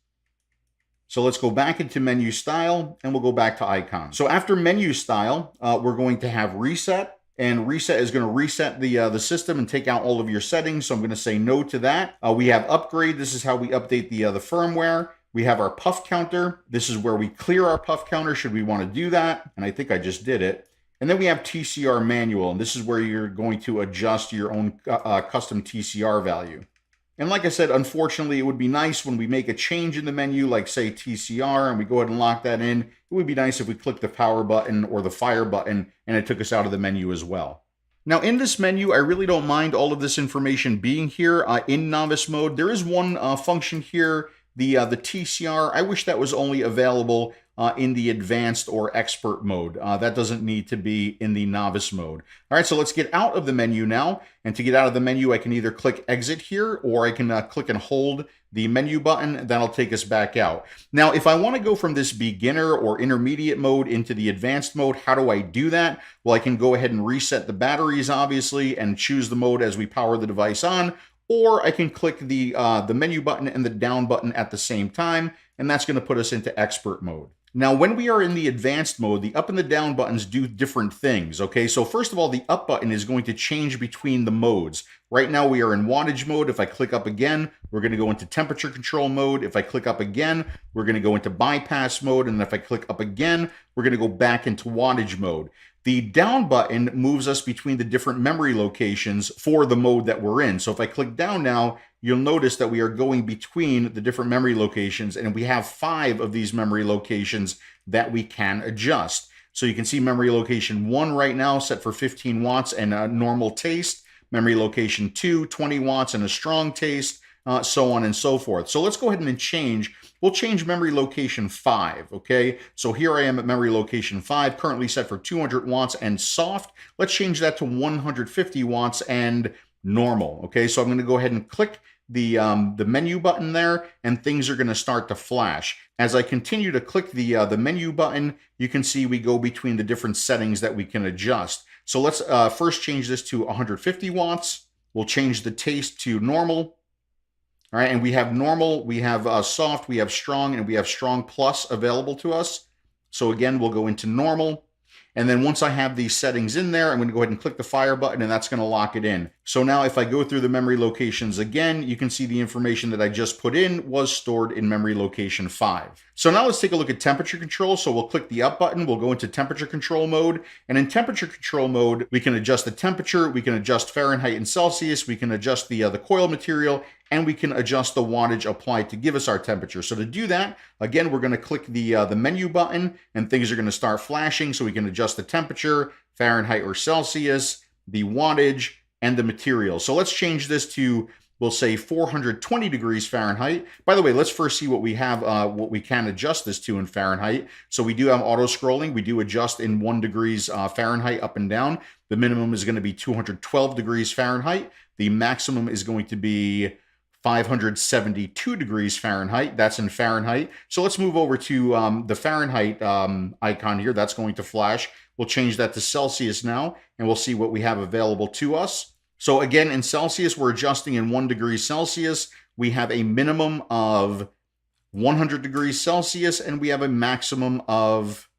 So let's go back into menu style and we'll go back to icon. So after menu style, we're going to have reset. And reset is going to reset the system and take out all of your settings. So I'm going to say no to that. We have upgrade. This is how we update the firmware. We have our puff counter. This is where we clear our puff counter should we want to do that. And I think I just did it. And then we have TCR manual. And this is where you're going to adjust your own custom TCR value. And like I said, unfortunately, it would be nice when we make a change in the menu, like say TCR, and we go ahead and lock that in. It would be nice if we click the power button or the fire button and it took us out of the menu as well. Now in this menu, I really don't mind all of this information being here in novice mode. There is one function here, the TCR. I wish that was only available in the advanced or expert mode. That doesn't need to be in the novice mode. All right, so let's get out of the menu now. And to get out of the menu, I can either click exit here or I can click and hold the menu button. That'll take us back out. Now, if I want to go from this beginner or intermediate mode into the advanced mode, how do I do that? Well, I can go ahead and reset the batteries, obviously, and choose the mode as we power the device on. Or I can click the menu button and the down button at the same time, and that's going to put us into expert mode. Now, when we are in the advanced mode, the up and the down buttons do different things, okay? So first of all, the up button is going to change between the modes. Right now, we are in wattage mode. If I click up again, we're going to go into temperature control mode. If I click up again, we're going to go into bypass mode. And if I click up again, we're going to go back into wattage mode. The down button moves us between the different memory locations for the mode that we're in. So if I click down now, you'll notice that we are going between the different memory locations, and we have 5 of these memory locations that we can adjust. So you can see memory location 1 right now set for 15 watts and a normal taste. Memory location 2, 20 watts and a strong taste, so on and so forth. So let's go ahead and change. We'll change memory location 5, okay? So here I am at memory location 5, currently set for 200 watts and soft. Let's change that to 150 watts and normal, okay? So I'm going to go ahead and click the menu button there, and things are going to start to flash. As I continue to click the menu button, you can see we go between the different settings that we can adjust. So let's first change this to 150 watts. We'll change the taste to normal. All right, and we have normal, we have soft, we have strong, and we have strong plus available to us. So again, we'll go into normal. And then once I have these settings in there, I'm going to go ahead and click the fire button, and that's going to lock it in. So now if I go through the memory locations again, you can see the information that I just put in was stored in memory location 5. So now let's take a look at temperature control. So we'll click the up button, we'll go into temperature control mode. And in temperature control mode, we can adjust the temperature, we can adjust Fahrenheit and Celsius, we can adjust the coil material, and we can adjust the wattage applied to give us our temperature. So to do that, again, we're going to click the menu button, and things are going to start flashing. So we can adjust the temperature, Fahrenheit or Celsius, the wattage, and the material. So let's change this to, we'll say 420 degrees Fahrenheit. By the way, let's first see what we have, what we can adjust this to in Fahrenheit. So we do have auto scrolling. We do adjust in 1 degrees Fahrenheit up and down. The minimum is going to be 212 degrees Fahrenheit. The maximum is going to be 572 degrees Fahrenheit. That's in Fahrenheit. So let's move over to the Fahrenheit icon here. That's going to flash. We'll change that to Celsius now, and we'll see what we have available to us. So again, in Celsius, we're adjusting in 1 degree Celsius. We have a minimum of 100 degrees Celsius, and we have a maximum of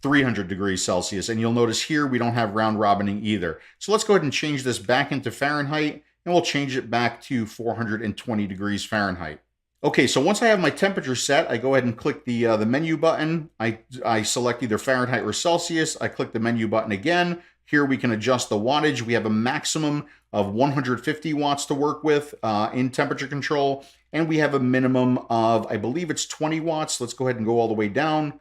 300 degrees Celsius. And you'll notice here, we don't have round robining either. So let's go ahead and change this back into Fahrenheit, and we'll change it back to 420 degrees Fahrenheit. Okay, so once I have my temperature set, I go ahead and click the menu button. I select either Fahrenheit or Celsius. I click the menu button again. Here we can adjust the wattage. We have a maximum of 150 watts to work with in temperature control, and we have a minimum of, I believe it's 20 watts. Let's go ahead and go all the way down.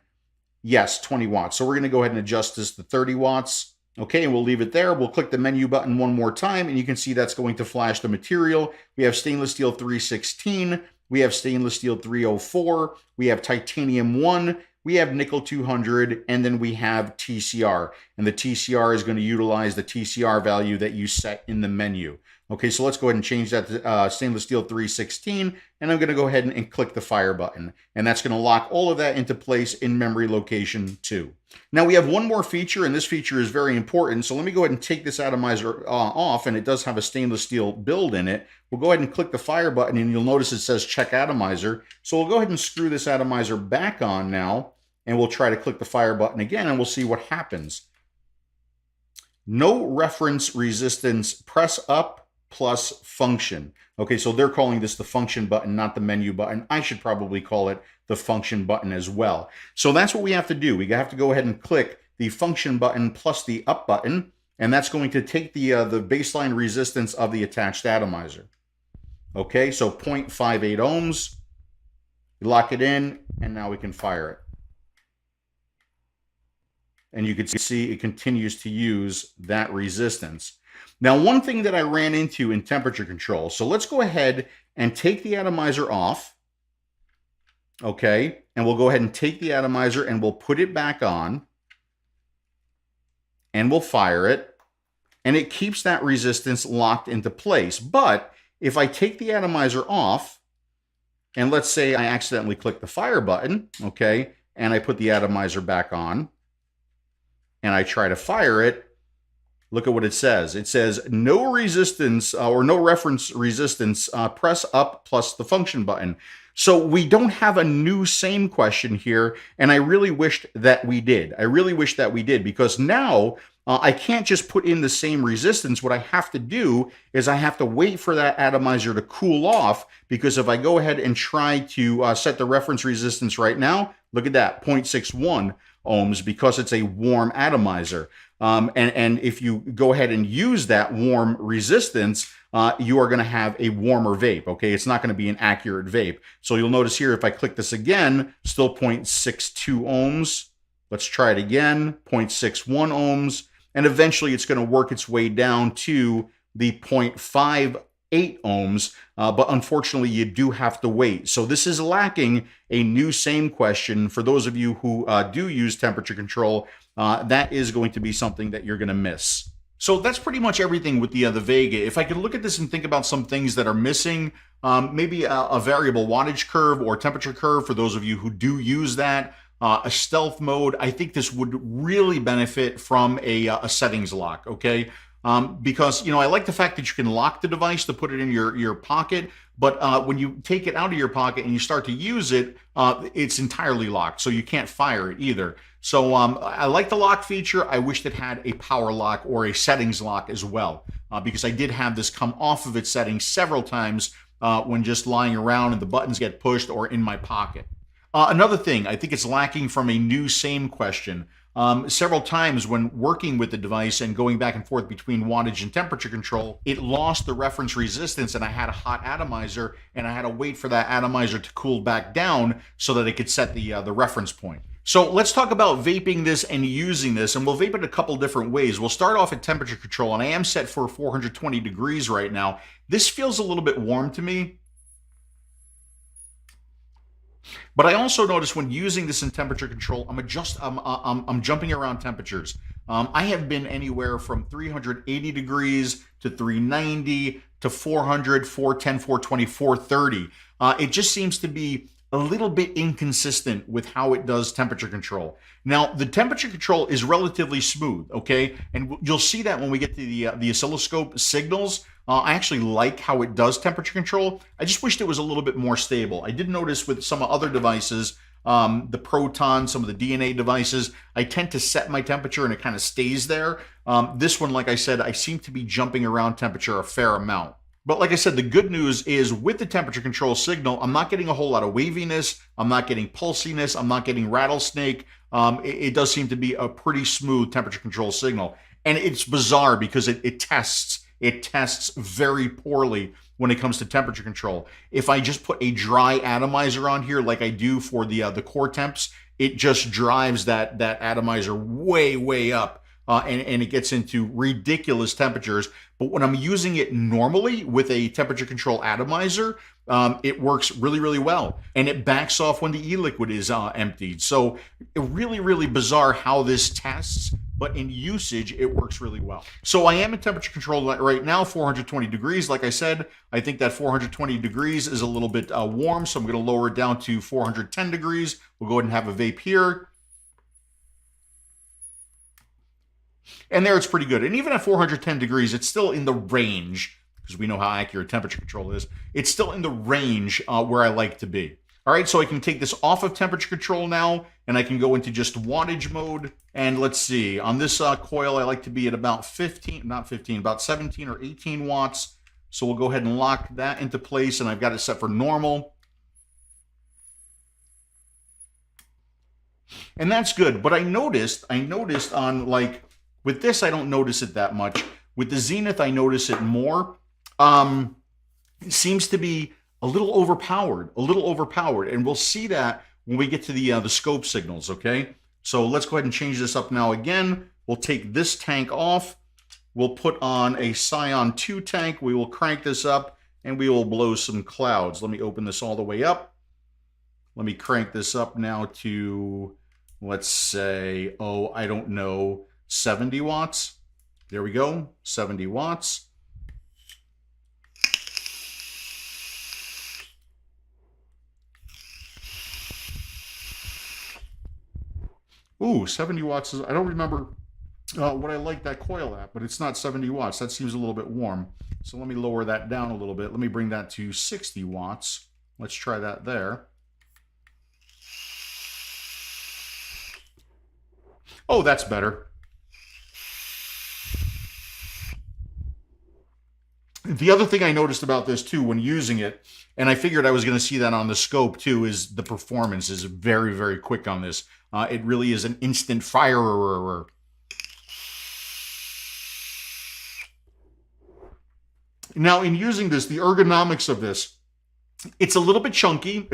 Yes, 20 watts. So we're going to go ahead and adjust this to 30 watts. Okay, and we'll leave it there. We'll click the menu button one more time, and you can see that's going to flash the material. We have stainless steel 316, we have stainless steel 304, we have titanium 1, we have nickel 200, and then we have TCR. And the TCR is going to utilize the TCR value that you set in the menu. Okay, so let's go ahead and change that to stainless steel 316, and I'm going to go ahead and click the fire button, and that's going to lock all of that into place in memory location 2. Now we have one more feature, and this feature is very important, so let me go ahead and take this atomizer off, and it does have a stainless steel build in it. We'll go ahead and click the fire button, and you'll notice it says check atomizer. So we'll go ahead and screw this atomizer back on now, and we'll try to click the fire button again, and we'll see what happens. No reference resistance, press up plus function. Okay, so they're calling this the function button, not the menu button. I should probably call it the function button as well. So that's what we have to do. We have to go ahead and click the function button plus the up button, and that's going to take the baseline resistance of the attached atomizer. Okay, so 0.58 ohms. Lock it in, and now we can fire it. And you can see it continues to use that resistance. Now, one thing that I ran into in temperature control, so let's go ahead and take the atomizer off, okay, and we'll go ahead and take the atomizer and we'll put it back on, and we'll fire it, and it keeps that resistance locked into place. But if I take the atomizer off, and let's say I accidentally click the fire button, okay, and I put the atomizer back on, and I try to fire it, look at what it says. It says no resistance or no reference resistance, press up plus the function button. So we don't have a new same question here, and I really wished that we did. I really wish that we did, because now I can't just put in the same resistance. What I have to do is I have to wait for that atomizer to cool off, because if I go ahead and try to set the reference resistance right now, look at that, 0.61 ohms, because it's a warm atomizer. And if you go ahead and use that warm resistance, you are going to have a warmer vape, okay? It's not going to be an accurate vape. So you'll notice here, if I click this again, still 0.62 ohms. Let's try it again, 0.61 ohms. And eventually it's going to work its way down to the 0.58 ohms, but unfortunately you do have to wait. So this is lacking a new same question. For those of you who do use temperature control, that is going to be something that you're going to miss. So that's pretty much everything with the Vega. If I could look at this and think about some things that are missing, maybe a variable wattage curve or temperature curve for those of you who do use that. A stealth mode, I think this would really benefit from a settings lock, okay? Because, you know, I like the fact that you can lock the device to put it in your pocket, but when you take it out of your pocket and you start to use it, it's entirely locked, so you can't fire it either. So I like the lock feature. I wish it had a power lock or a settings lock as well, because I did have this come off of its settings several times when just lying around and the buttons get pushed or in my pocket. Another thing, I think it's lacking from a new same question. Several times when working with the device and going back and forth between wattage and temperature control, it lost the reference resistance, and I had a hot atomizer, and I had to wait for that atomizer to cool back down so that it could set the reference point. So let's talk about vaping this and using this, and we'll vape it a couple different ways. We'll start off at temperature control, and I am set for 420 degrees right now. This feels a little bit warm to me. But I also notice when using this in temperature control, I'm jumping around temperatures. I have been anywhere from 380 degrees to 390 to 400, 410, 420, 430. It just seems to be a little bit inconsistent with how it does temperature control. Now, the temperature control is relatively smooth, okay? And you'll see that when we get to the oscilloscope signals. I actually like how it does temperature control. I just wished it was a little bit more stable. I did notice with some other devices, the Proton, some of the DNA devices, I tend to set my temperature and it kind of stays there. This one, like I said, I seem to be jumping around temperature a fair amount. But like I said, the good news is with the temperature control signal, I'm not getting a whole lot of waviness. I'm not getting pulsiness. I'm not getting rattlesnake. It does seem to be a pretty smooth temperature control signal. And it's bizarre because it tests very poorly when it comes to temperature control. If I just put a dry atomizer on here like I do for the core temps, it just drives that atomizer way up. And it gets into ridiculous temperatures. But when I'm using it normally with a temperature control atomizer, it works really well. And it backs off when the e-liquid is emptied. So really bizarre how this tests. but in usage, it works really well. So I am in temperature control right now, 420 degrees. Like I said, I think that 420 degrees is a little bit warm, so I'm going to lower it down to 410 degrees. We'll go ahead and have a vape here. And there it's pretty good. And even at 410 degrees, it's still in the range, because we know how accurate temperature control is. It's still in the range where I like to be. All right, so I can take this off of temperature control now, and I can go into just wattage mode. And let's see, on this coil, I like to be at about 17 or 18 watts. So we'll go ahead and lock that into place, and I've got it set for normal. And that's good. But I noticed on, like, with this, I don't notice it that much. With the Zenith, I notice it more. It seems to be a little overpowered, and we'll see that when we get to the scope signals, okay? So let's go ahead and change this up now again. We'll take this tank off. We'll put on a Scion 2 tank. We will crank this up, and we will blow some clouds. Let me open this all the way up. Let me crank this up now to, let's say, oh, I don't know, 70 watts. There we go, 70 watts. Ooh, 70 watts is, I don't remember what I like that coil at, but it's not 70 watts. That seems a little bit warm. So let me lower that down a little bit. Let me bring that to 60 watts. Let's try that there. Oh, that's better. The other thing I noticed about this too when using it, and I figured I was going to see that on the scope too, is the performance is very, very quick on this. It really is an instant firer. Now, in using this, the ergonomics of this, it's a little bit chunky.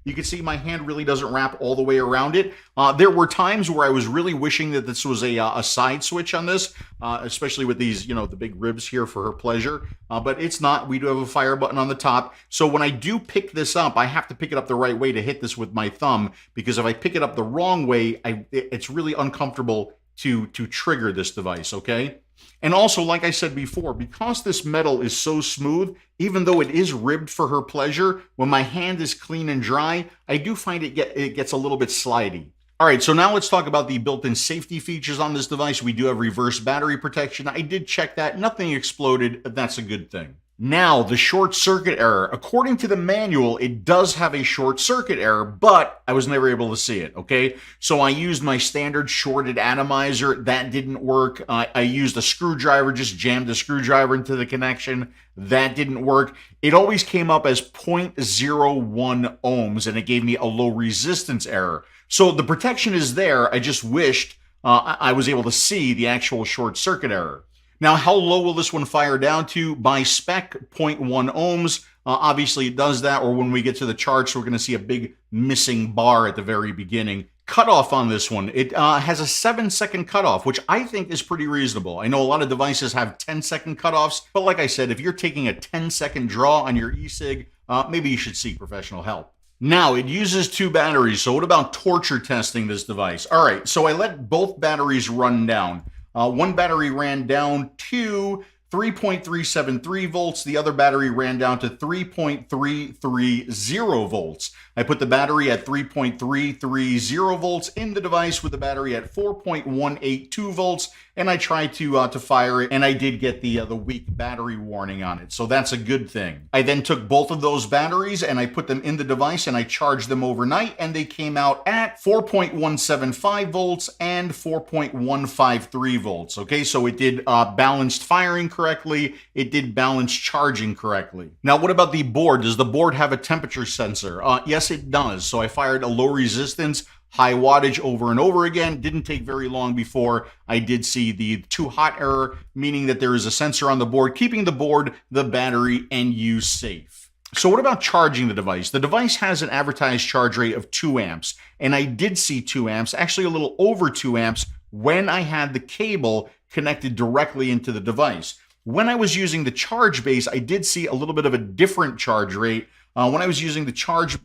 You can see my hand really doesn't wrap all the way around it. There were times where I was really wishing that this was a side switch on this, especially with these, you know, the big ribs here for her pleasure. But it's not. We do have a fire button on the top. So when I do pick this up, I have to pick it up the right way to hit this with my thumb, because if I pick it up the wrong way, it's really uncomfortable to trigger this device, okay? And also, like I said before, because this metal is so smooth, even though it is ribbed for her pleasure, when my hand is clean and dry, I do find it gets a little bit slidey. All right, so now let's talk about the built-in safety features on this device. We do have reverse battery protection. I did check that. Nothing exploded. That's a good thing. Now, the short circuit error. According to the manual, it does have a short circuit error, but I was never able to see it, okay? So I used my standard shorted atomizer. That didn't work. I used a screwdriver, just jammed a screwdriver into the connection. That didn't work. It always came up as 0.01 ohms, and it gave me a low resistance error. So the protection is there. I just wished I was able to see the actual short circuit error. Now, how low will this one fire down to? By spec, 0.1 ohms. Obviously, it does that, or when we get to the chart, so we're going to see a big missing bar at the very beginning. Cutoff on this one, it has a 7-second cutoff, which I think is pretty reasonable. I know a lot of devices have 10-second cutoffs, but like I said, if you're taking a 10-second draw on your E-Cig, maybe you should seek professional help. Now, it uses 2 batteries, so what about torture testing this device? All right, so I let both batteries run down. One battery ran down to 3.373 volts. The other battery ran down to 3.330 volts. I put the battery at 3.330 volts in the device with the battery at 4.182 volts, and I tried to fire it, and I did get the weak battery warning on it, so that's a good thing. I then took both of those batteries and I put them in the device and I charged them overnight, and they came out at 4.175 volts and 4.153 volts. Okay, so it did balanced firing correctly. It did balanced charging correctly. Now, what about the board? Does the board have a temperature sensor? Yes, it does. So I fired a low resistance, high wattage over and over again. Didn't take very long before I did see the too hot error, meaning that there is a sensor on the board, keeping the board, the battery, and you safe. So what about charging the device? The device has an advertised charge rate of 2 amps, and I did see 2 amps, actually a little over 2 amps, when I had the cable connected directly into the device. When I was using the charge base, I did see a little bit of a different charge rate. When I was using the charge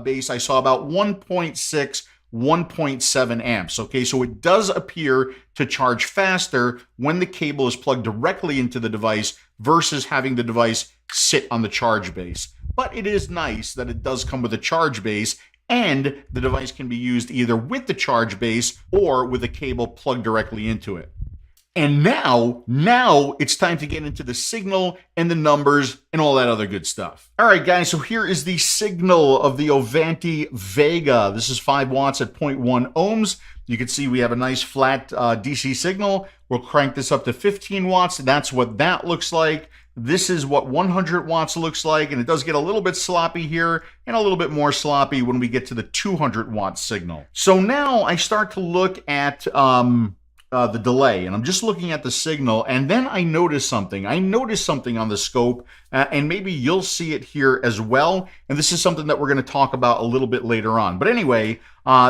base, I saw about 1.6, 1.7 amps. Okay, so it does appear to charge faster when the cable is plugged directly into the device versus having the device sit on the charge base. But it is nice that it does come with a charge base, and the device can be used either with the charge base or with a cable plugged directly into it. And now it's time to get into the signal and the numbers and all that other good stuff. All right, guys, so here is the signal of the Oventy Vega. This is 5 watts at 0.1 ohms. You can see we have a nice flat DC signal. We'll crank this up to 15 watts. That's what that looks like. This is what 100 watts looks like, and it does get a little bit sloppy here and a little bit more sloppy when we get to the 200 watt signal. So now I start to look at the delay, and I'm just looking at the signal, and then I notice something. I noticed something on the scope, and maybe you'll see it here as well, and this is something that we're going to talk about a little bit later on. But anyway,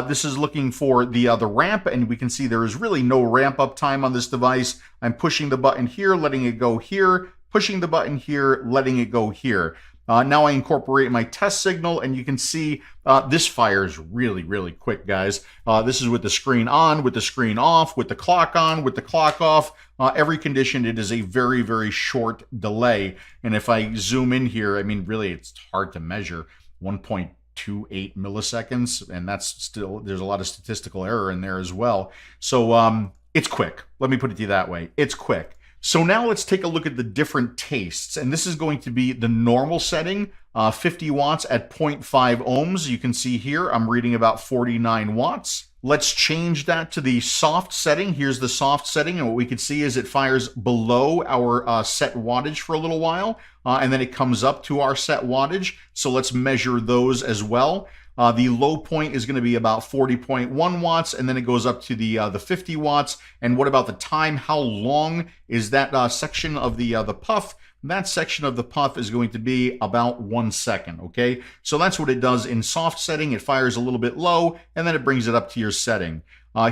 this is looking for the ramp, and we can see there is really no ramp up time on this device. I'm pushing the button here, letting it go here, pushing the button here, letting it go here. Now I incorporate my test signal, and you can see this fires really, really quick, guys. This is with the screen on, with the screen off, with the clock on, with the clock off. Every condition, it is a very, very short delay. And if I zoom in here, I mean, really, it's hard to measure. 1.28 milliseconds, and that's still, there's a lot of statistical error in there as well. So it's quick. Let me put it to you that way. It's quick. So now let's take a look at the different tastes, and this is going to be the normal setting, 50 watts at 0.5 ohms. You can see here I'm reading about 49 watts. Let's change that to the soft setting. Here's the soft setting, and what we can see is it fires below our set wattage for a little while, and then it comes up to our set wattage. So let's measure those as well. The low point is going to be about 40.1 watts, and then it goes up to the 50 watts. And what about the time? How long is that section of the puff? That section of the puff is going to be about 1 second, okay? So that's what it does in soft setting. It fires a little bit low, and then it brings it up to your setting.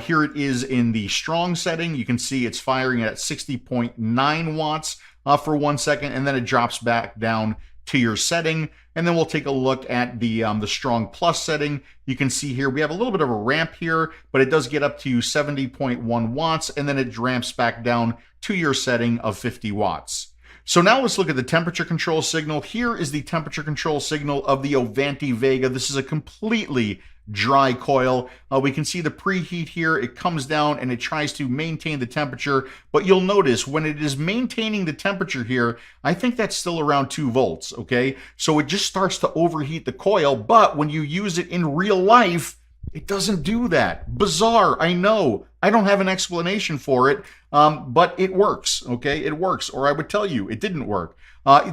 Here it is in the strong setting. You can see it's firing at 60.9 watts for 1 second, and then it drops back down to your setting. And then we'll take a look at the strong plus setting. You can see here we have a little bit of a ramp here, but it does get up to 70.1 watts, and then it ramps back down to your setting of 50 watts. So now let's look at the temperature control signal. Here is the temperature control signal of the Oventy Vega. This is a completely dry coil. We can see the preheat here. It comes down and it tries to maintain the temperature, but you'll notice when it is maintaining the temperature here, I think that's still around 2 volts, okay? So it just starts to overheat the coil, but when you use it in real life, it doesn't do that. Bizarre, I know. I don't have an explanation for it, but it works, okay? It works, or I would tell you it didn't work.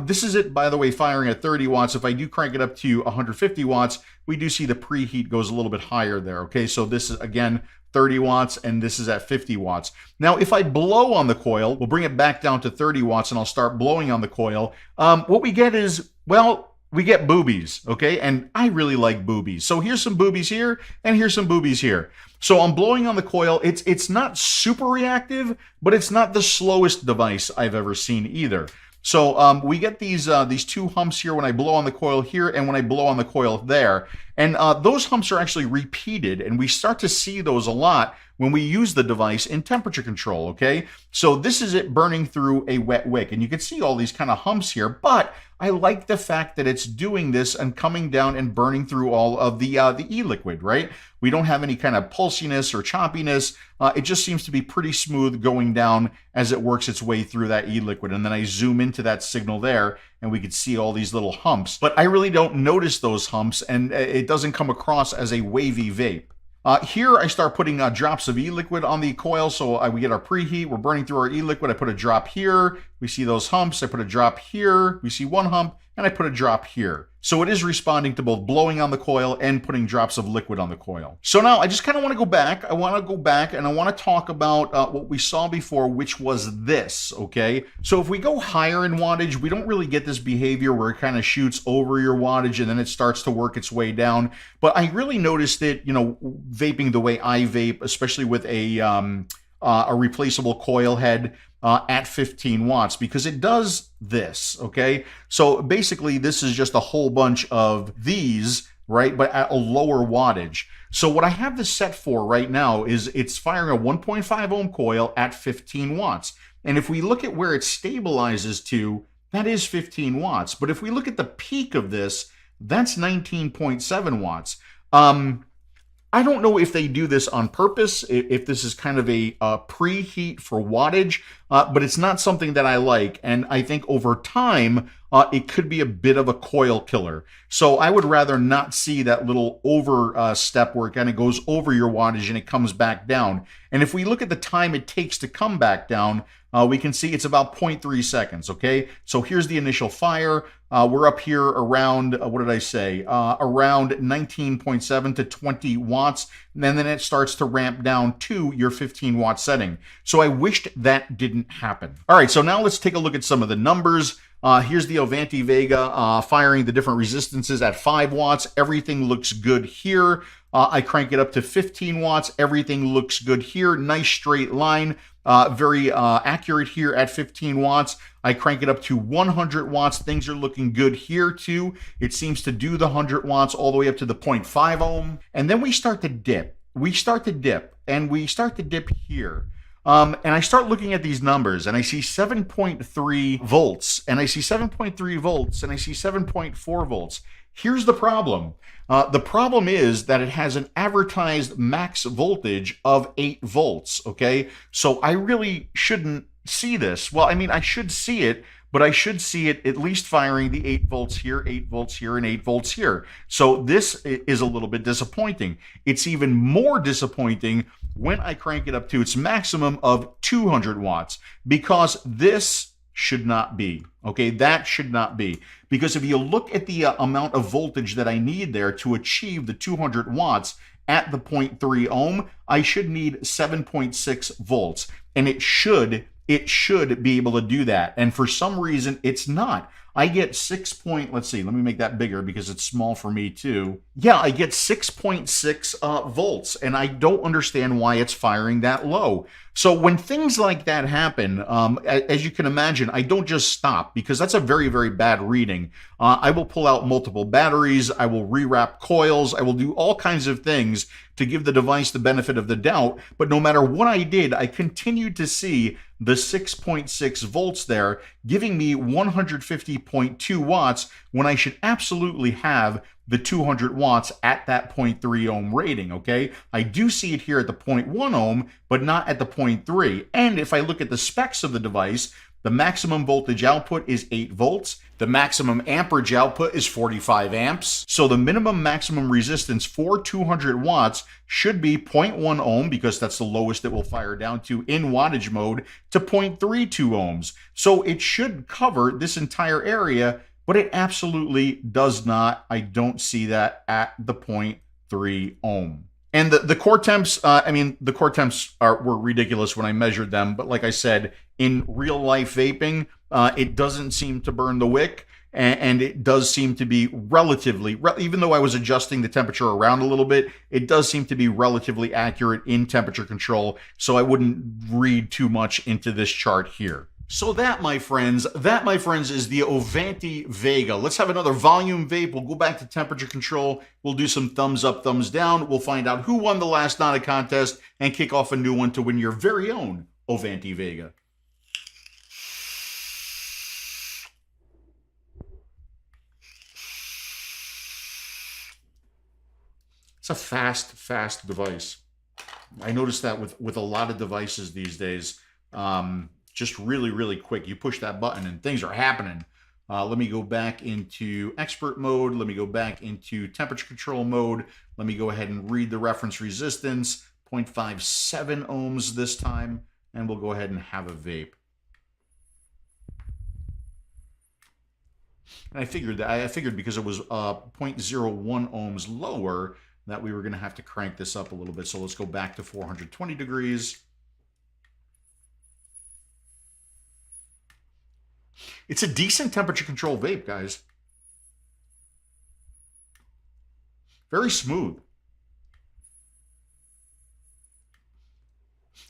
This is it, by the way, firing at 30 watts. If I do crank it up to 150 watts, we do see the preheat goes a little bit higher there, okay? So this is, again, 30 watts, and this is at 50 watts. Now, if I blow on the coil, we'll bring it back down to 30 watts, and I'll start blowing on the coil. What we get is, well, we get boobies, okay? And I really like boobies. So here's some boobies here, and here's some boobies here. So I'm blowing on the coil. It's not super reactive, but it's not the slowest device I've ever seen either. So we get these 2 humps here when I blow on the coil here and when I blow on the coil there. And those humps are actually repeated, and we start to see those a lot when we use the device in temperature control, okay? So this is it burning through a wet wick, and you can see all these kind of humps here, but I like the fact that it's doing this and coming down and burning through all of the e-liquid, right? We don't have any kind of pulsiness or choppiness. It just seems to be pretty smooth going down as it works its way through that e-liquid. And then I zoom into that signal there, and we could see all these little humps. But I really don't notice those humps, and it doesn't come across as a wavy vape. Here I start putting drops of e-liquid on the coil, so we get our preheat, we're burning through our e-liquid, I put a drop here, we see those humps, I put a drop here, we see 1 hump, and I put a drop here. So it is responding to both blowing on the coil and putting drops of liquid on the coil. So now I just kind of want to go back. I want to go back and I want to talk about what we saw before, which was this, okay? So if we go higher in wattage, we don't really get this behavior where it kind of shoots over your wattage and then it starts to work its way down. But I really noticed it, you know, vaping the way I vape, especially with a replaceable coil head at 15 watts, because it does this, okay? So basically this is just a whole bunch of these right? But at a lower wattage. So what I have this set for right now is it's firing a 1.5 ohm coil at 15 watts. And if we look at where it stabilizes to, that is 15 watts. But if we look at the peak of this, that's 19.7 watts. I don't know if they do this on purpose, if this is kind of a preheat for wattage, but it's not something that I like. And I think over time, it could be a bit of a coil killer. So I would rather not see that little overstep where it kind of goes over your wattage and it comes back down. And if we look at the time it takes to come back down, we can see it's about 0.3 seconds, okay? So here's the initial fire. We're up here around, what did I say? Around 19.7 to 20 watts. And then it starts to ramp down to your 15 watt setting. So I wished that didn't happen. All right, so now let's take a look at some of the numbers. Here's the Oventy Vega firing the different resistances at 5 watts. Everything looks good here. I crank it up to 15 watts. Everything looks good here. Nice straight line. Very accurate here at 15 watts. I crank it up to 100 watts. Things are looking good here too. It seems to do the 100 watts all the way up to the 0.5 ohm. And then we start to dip. We start to dip here. And I start looking at these numbers and I see 7.3 volts and I see 7.3 volts and I see 7.4 volts. Here's the problem. The problem is that it has an advertised max voltage of 8 volts, okay? So I really shouldn't see this. Well, I mean, I should see it, but I should see it at least firing the 8 volts here, 8 volts here, and 8 volts here. So this is a little bit disappointing. It's even more disappointing when I crank it up to its maximum of 200 watts, because this should not be, okay? That should not be. Because if you look at the amount of voltage that I need there to achieve the 200 watts at the 0.3 ohm, I should need 7.6 volts. And it should be able to do that. And for some reason, it's not. I get let's see, let me make that bigger because it's small for me too. Yeah, I get 6.6 volts, and I don't understand why it's firing that low. So when things like that happen, as you can imagine, I don't just stop, because that's a very, very bad reading. I will pull out multiple batteries, I will rewrap coils, I will do all kinds of things to give the device the benefit of the doubt, but no matter what I did, I continued to see the 6.6 volts there, giving me 150.2 watts when I should absolutely have the 200 watts at that 0.3 ohm rating, okay? I do see it here at the 0.1 ohm, but not at the 0.3. And if I look at the specs of the device, the maximum voltage output is 8 volts. The maximum amperage output is 45 amps. So the minimum maximum resistance for 200 watts should be 0.1 ohm, because that's the lowest it will fire down to in wattage mode, to 0.32 ohms. So it should cover this entire area, but it absolutely does not. I don't see that at the 0.3 ohm. And the core temps, the core temps were ridiculous when I measured them. But like I said, in real life vaping, it doesn't seem to burn the wick. And it does seem to be relatively, even though I was adjusting the temperature around a little bit, it does seem to be relatively accurate in temperature control. So I wouldn't read too much into this chart here. So that, my friends, is the Oventy Vega. Let's have another volume vape. We'll go back to temperature control. We'll do some thumbs up, thumbs down. We'll find out who won the last Nada contest and kick off a new one to win your very own Oventy Vega. It's a fast device. I noticed that with a lot of devices these days. Just really, really quick. You push that button and things are happening. Let me go back into expert mode. Let me go back into temperature control mode. Let me go ahead and read the reference resistance, 0.57 ohms this time, and we'll go ahead and have a vape. And I figured because it was 0.01 ohms lower that we were going to have to crank this up a little bit. So let's go back to 420 degrees. It's a decent temperature control vape, guys. Very smooth.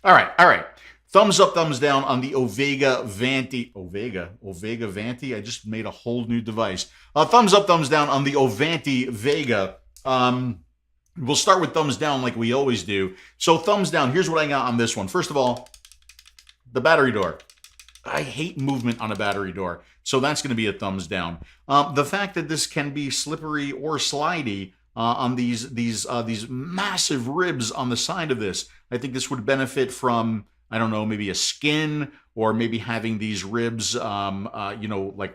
All right. Thumbs up, thumbs down on the Ovega Vanti. Ovega Vanti? I just made a whole new device. Thumbs up, thumbs down on the Oventy Vega. We'll start with thumbs down like we always do. So thumbs down, here's what I got on this one. First of all, the battery door. I hate movement on a battery door, so that's going to be a thumbs down. The fact that this can be slippery or slidey on these massive ribs on the side of this, I think this would benefit from, I don't know, maybe a skin, or maybe having these ribs, like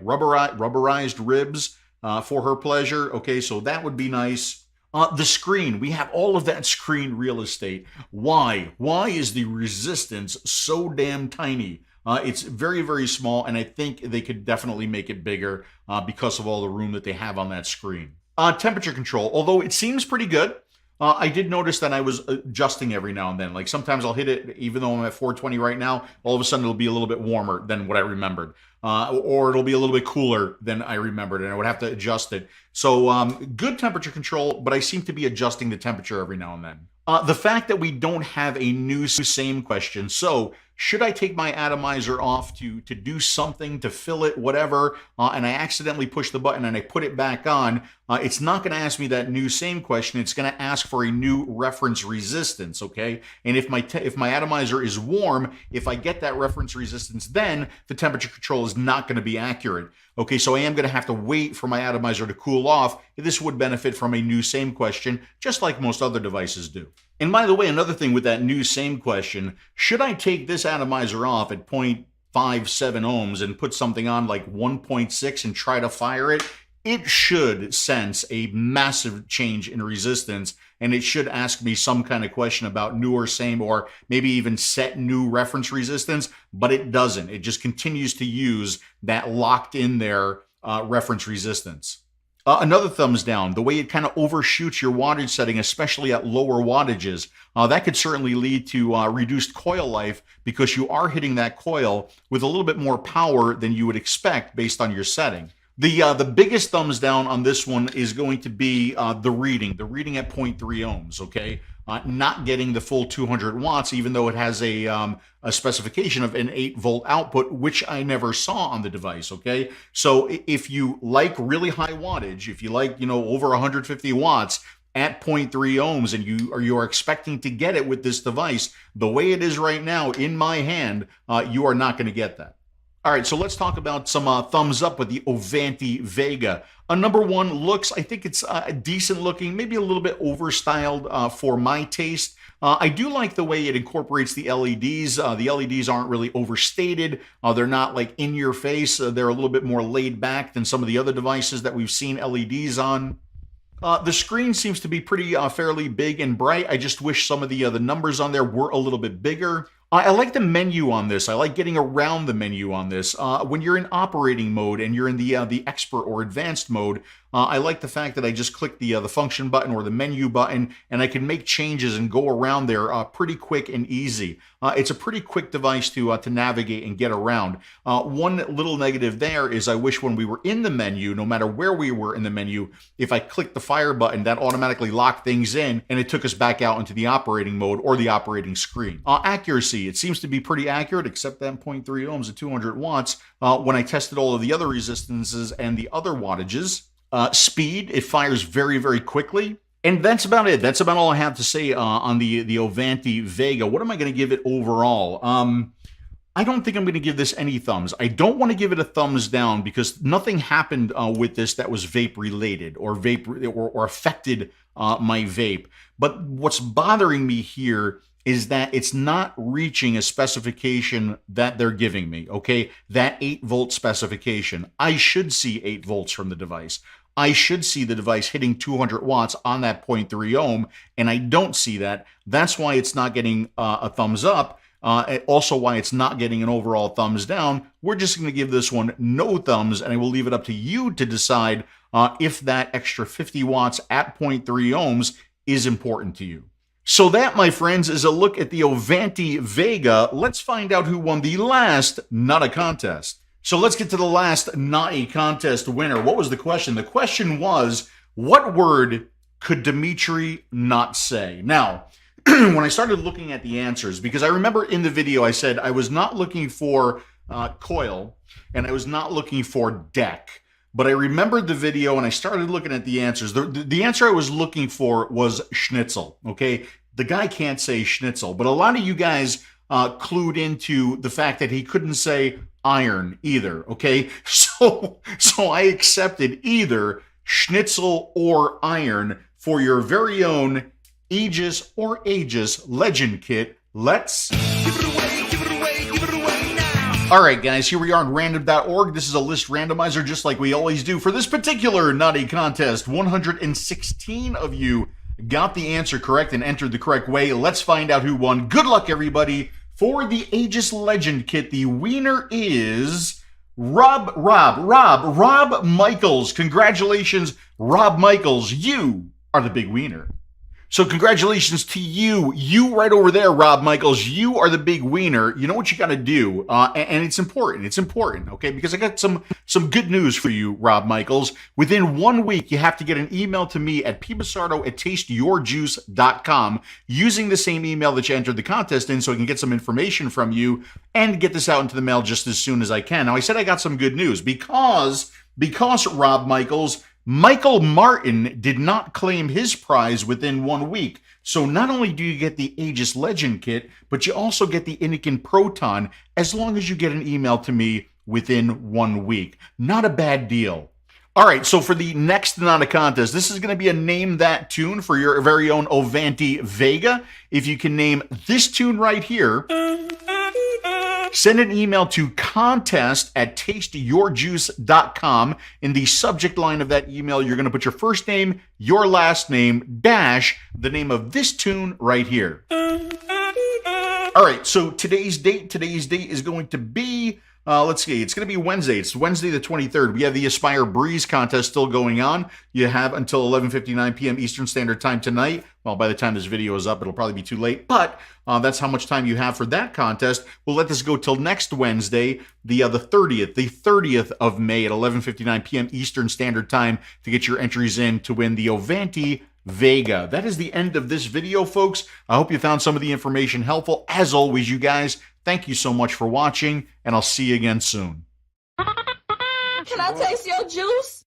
rubberized ribs for her pleasure. Okay, so that would be nice. The screen, we have all of that screen real estate. Why? Why is the resistance so damn tiny? It's very, very small, and I think they could definitely make it bigger because of all the room that they have on that screen. Temperature control, although it seems pretty good, I did notice that I was adjusting every now and then. Like sometimes I'll hit it, even though I'm at 420 right now, all of a sudden it'll be a little bit warmer than what I remembered. Or it'll be a little bit cooler than I remembered, and I would have to adjust it. So good temperature control, but I seem to be adjusting the temperature every now and then. The fact that we don't have a new same question. So should I take my atomizer off to do something, to fill it, whatever, and I accidentally push the button and I put it back on, it's not going to ask me that new same question. It's going to ask for a new reference resistance, okay? And if my atomizer is warm, if I get that reference resistance, then the temperature control is not going to be accurate. Okay, so I am going to have to wait for my atomizer to cool off. This would benefit from a new same question, just like most other devices do. And by the way, another thing with that new same question, should I take this atomizer off at 0.57 ohms and put something on like 1.6 and try to fire it? It should sense a massive change in resistance, and it should ask me some kind of question about new or same, or maybe even set new reference resistance, but it doesn't. It just continues to use that locked in there reference resistance. Another thumbs down, the way it kind of overshoots your wattage setting, especially at lower wattages. That could certainly lead to reduced coil life because you are hitting that coil with a little bit more power than you would expect based on your setting. The biggest thumbs down on this one is going to be the reading at 0.3 ohms, okay? Not getting the full 200 watts, even though it has a specification of an 8-volt output, which I never saw on the device, okay? So if you like really high wattage, if you like, over 150 watts at 0.3 ohms, and you are expecting to get it with this device, the way it is right now in my hand, you are not going to get that. All right, so let's talk about some thumbs up with the Oventy Vega. Number one, looks, I think it's decent looking, maybe a little bit overstyled for my taste. I do like the way it incorporates the LEDs. The LEDs aren't really overstated. They're not like in your face. They're a little bit more laid back than some of the other devices that we've seen LEDs on. The screen seems to be pretty fairly big and bright. I just wish some of the numbers on there were a little bit bigger. I like the menu on this. I like getting around the menu on this. When you're in operating mode and you're in the expert or advanced mode, I like the fact that I just click the function button or the menu button, and I can make changes and go around there pretty quick and easy. It's a pretty quick device to navigate and get around. One little negative there is I wish when we were in the menu, no matter where we were in the menu, if I clicked the fire button, that automatically locked things in and it took us back out into the operating mode or the operating screen. Accuracy, it seems to be pretty accurate, except that 0.3 ohms at 200 watts. When I tested all of the other resistances and the other wattages, speed, it fires very, very quickly. And that's about it. That's about all I have to say on the Oventy Vega. What am I going to give it overall? I don't think I'm going to give this any thumbs. I don't want to give it a thumbs down because nothing happened with this that was vape related or affected my vape. But what's bothering me here is that it's not reaching a specification that they're giving me, okay? That 8-volt specification. I should see 8 volts from the device. I should see the device hitting 200 watts on that 0.3 ohm, and I don't see that. That's why it's not getting a thumbs up. Also why it's not getting an overall thumbs down. We're just going to give this one no thumbs, and I will leave it up to you to decide if that extra 50 watts at 0.3 ohms is important to you. So that, my friends, is a look at the Oventy Vega. Let's find out who won the last Not a Contest. So let's get to the last Not a Contest winner. What was the question? The question was, what word could Dimitri not say? Now, when I started looking at the answers, because I remember in the video I said I was not looking for coil and I was not looking for deck. but I remembered the video and I started looking at the answers. The answer I was looking for was schnitzel, okay? The guy can't say schnitzel, but a lot of you guys clued into the fact that he couldn't say iron either, okay? So I accepted either schnitzel or iron for your very own Aegis or Aegis Legend Kit. Let's give it away, give it away, give it away now. All right, guys, here we are on random.org. This is a list randomizer, just like we always do. For this particular naughty contest, 116 of you got the answer correct and entered the correct way. Let's find out who won. Good luck, everybody. For the Aegis Legend Kit, the winner is Rob Michaels. Congratulations, Rob Michaels. You are the big winner. So congratulations to you. You right over there, Rob Michaels. You are the big wiener. You know what you got to do, and it's important. It's important, okay? Because I got some good news for you, Rob Michaels. Within 1 week, you have to get an email to me at PBusardo@tasteyourjuice.com using the same email that you entered the contest in, so I can get some information from you and get this out into the mail just as soon as I can. Now, I said I got some good news because Rob Michaels, Michael Martin did not claim his prize within 1 week. So not only do you get the Aegis Legend Kit, but you also get the Inikin Proton as long as you get an email to me within 1 week. Not a bad deal. All right, so for the next Nana contest, this is going to be a Name That Tune for your very own Oventy Vega. If you can name this tune right here, send an email to contest@tasteyourjuice.com. In the subject line of that email, you're going to put your first name, your last name, dash the name of this tune right here. All right, so today's date is going to be, let's see, it's going to be Wednesday. It's Wednesday the 23rd. We have the Aspire Breeze contest still going on. You have until 11:59 p.m. Eastern Standard Time tonight. Well, by the time this video is up, it'll probably be too late, but that's how much time you have for that contest. We'll let this go till next Wednesday, the 30th of May at 11:59 p.m. Eastern Standard Time to get your entries in to win the Oventy Vega. That is the end of this video, folks. I hope you found some of the information helpful. As always, you guys, thank you so much for watching, and I'll see you again soon. Can I taste your juice?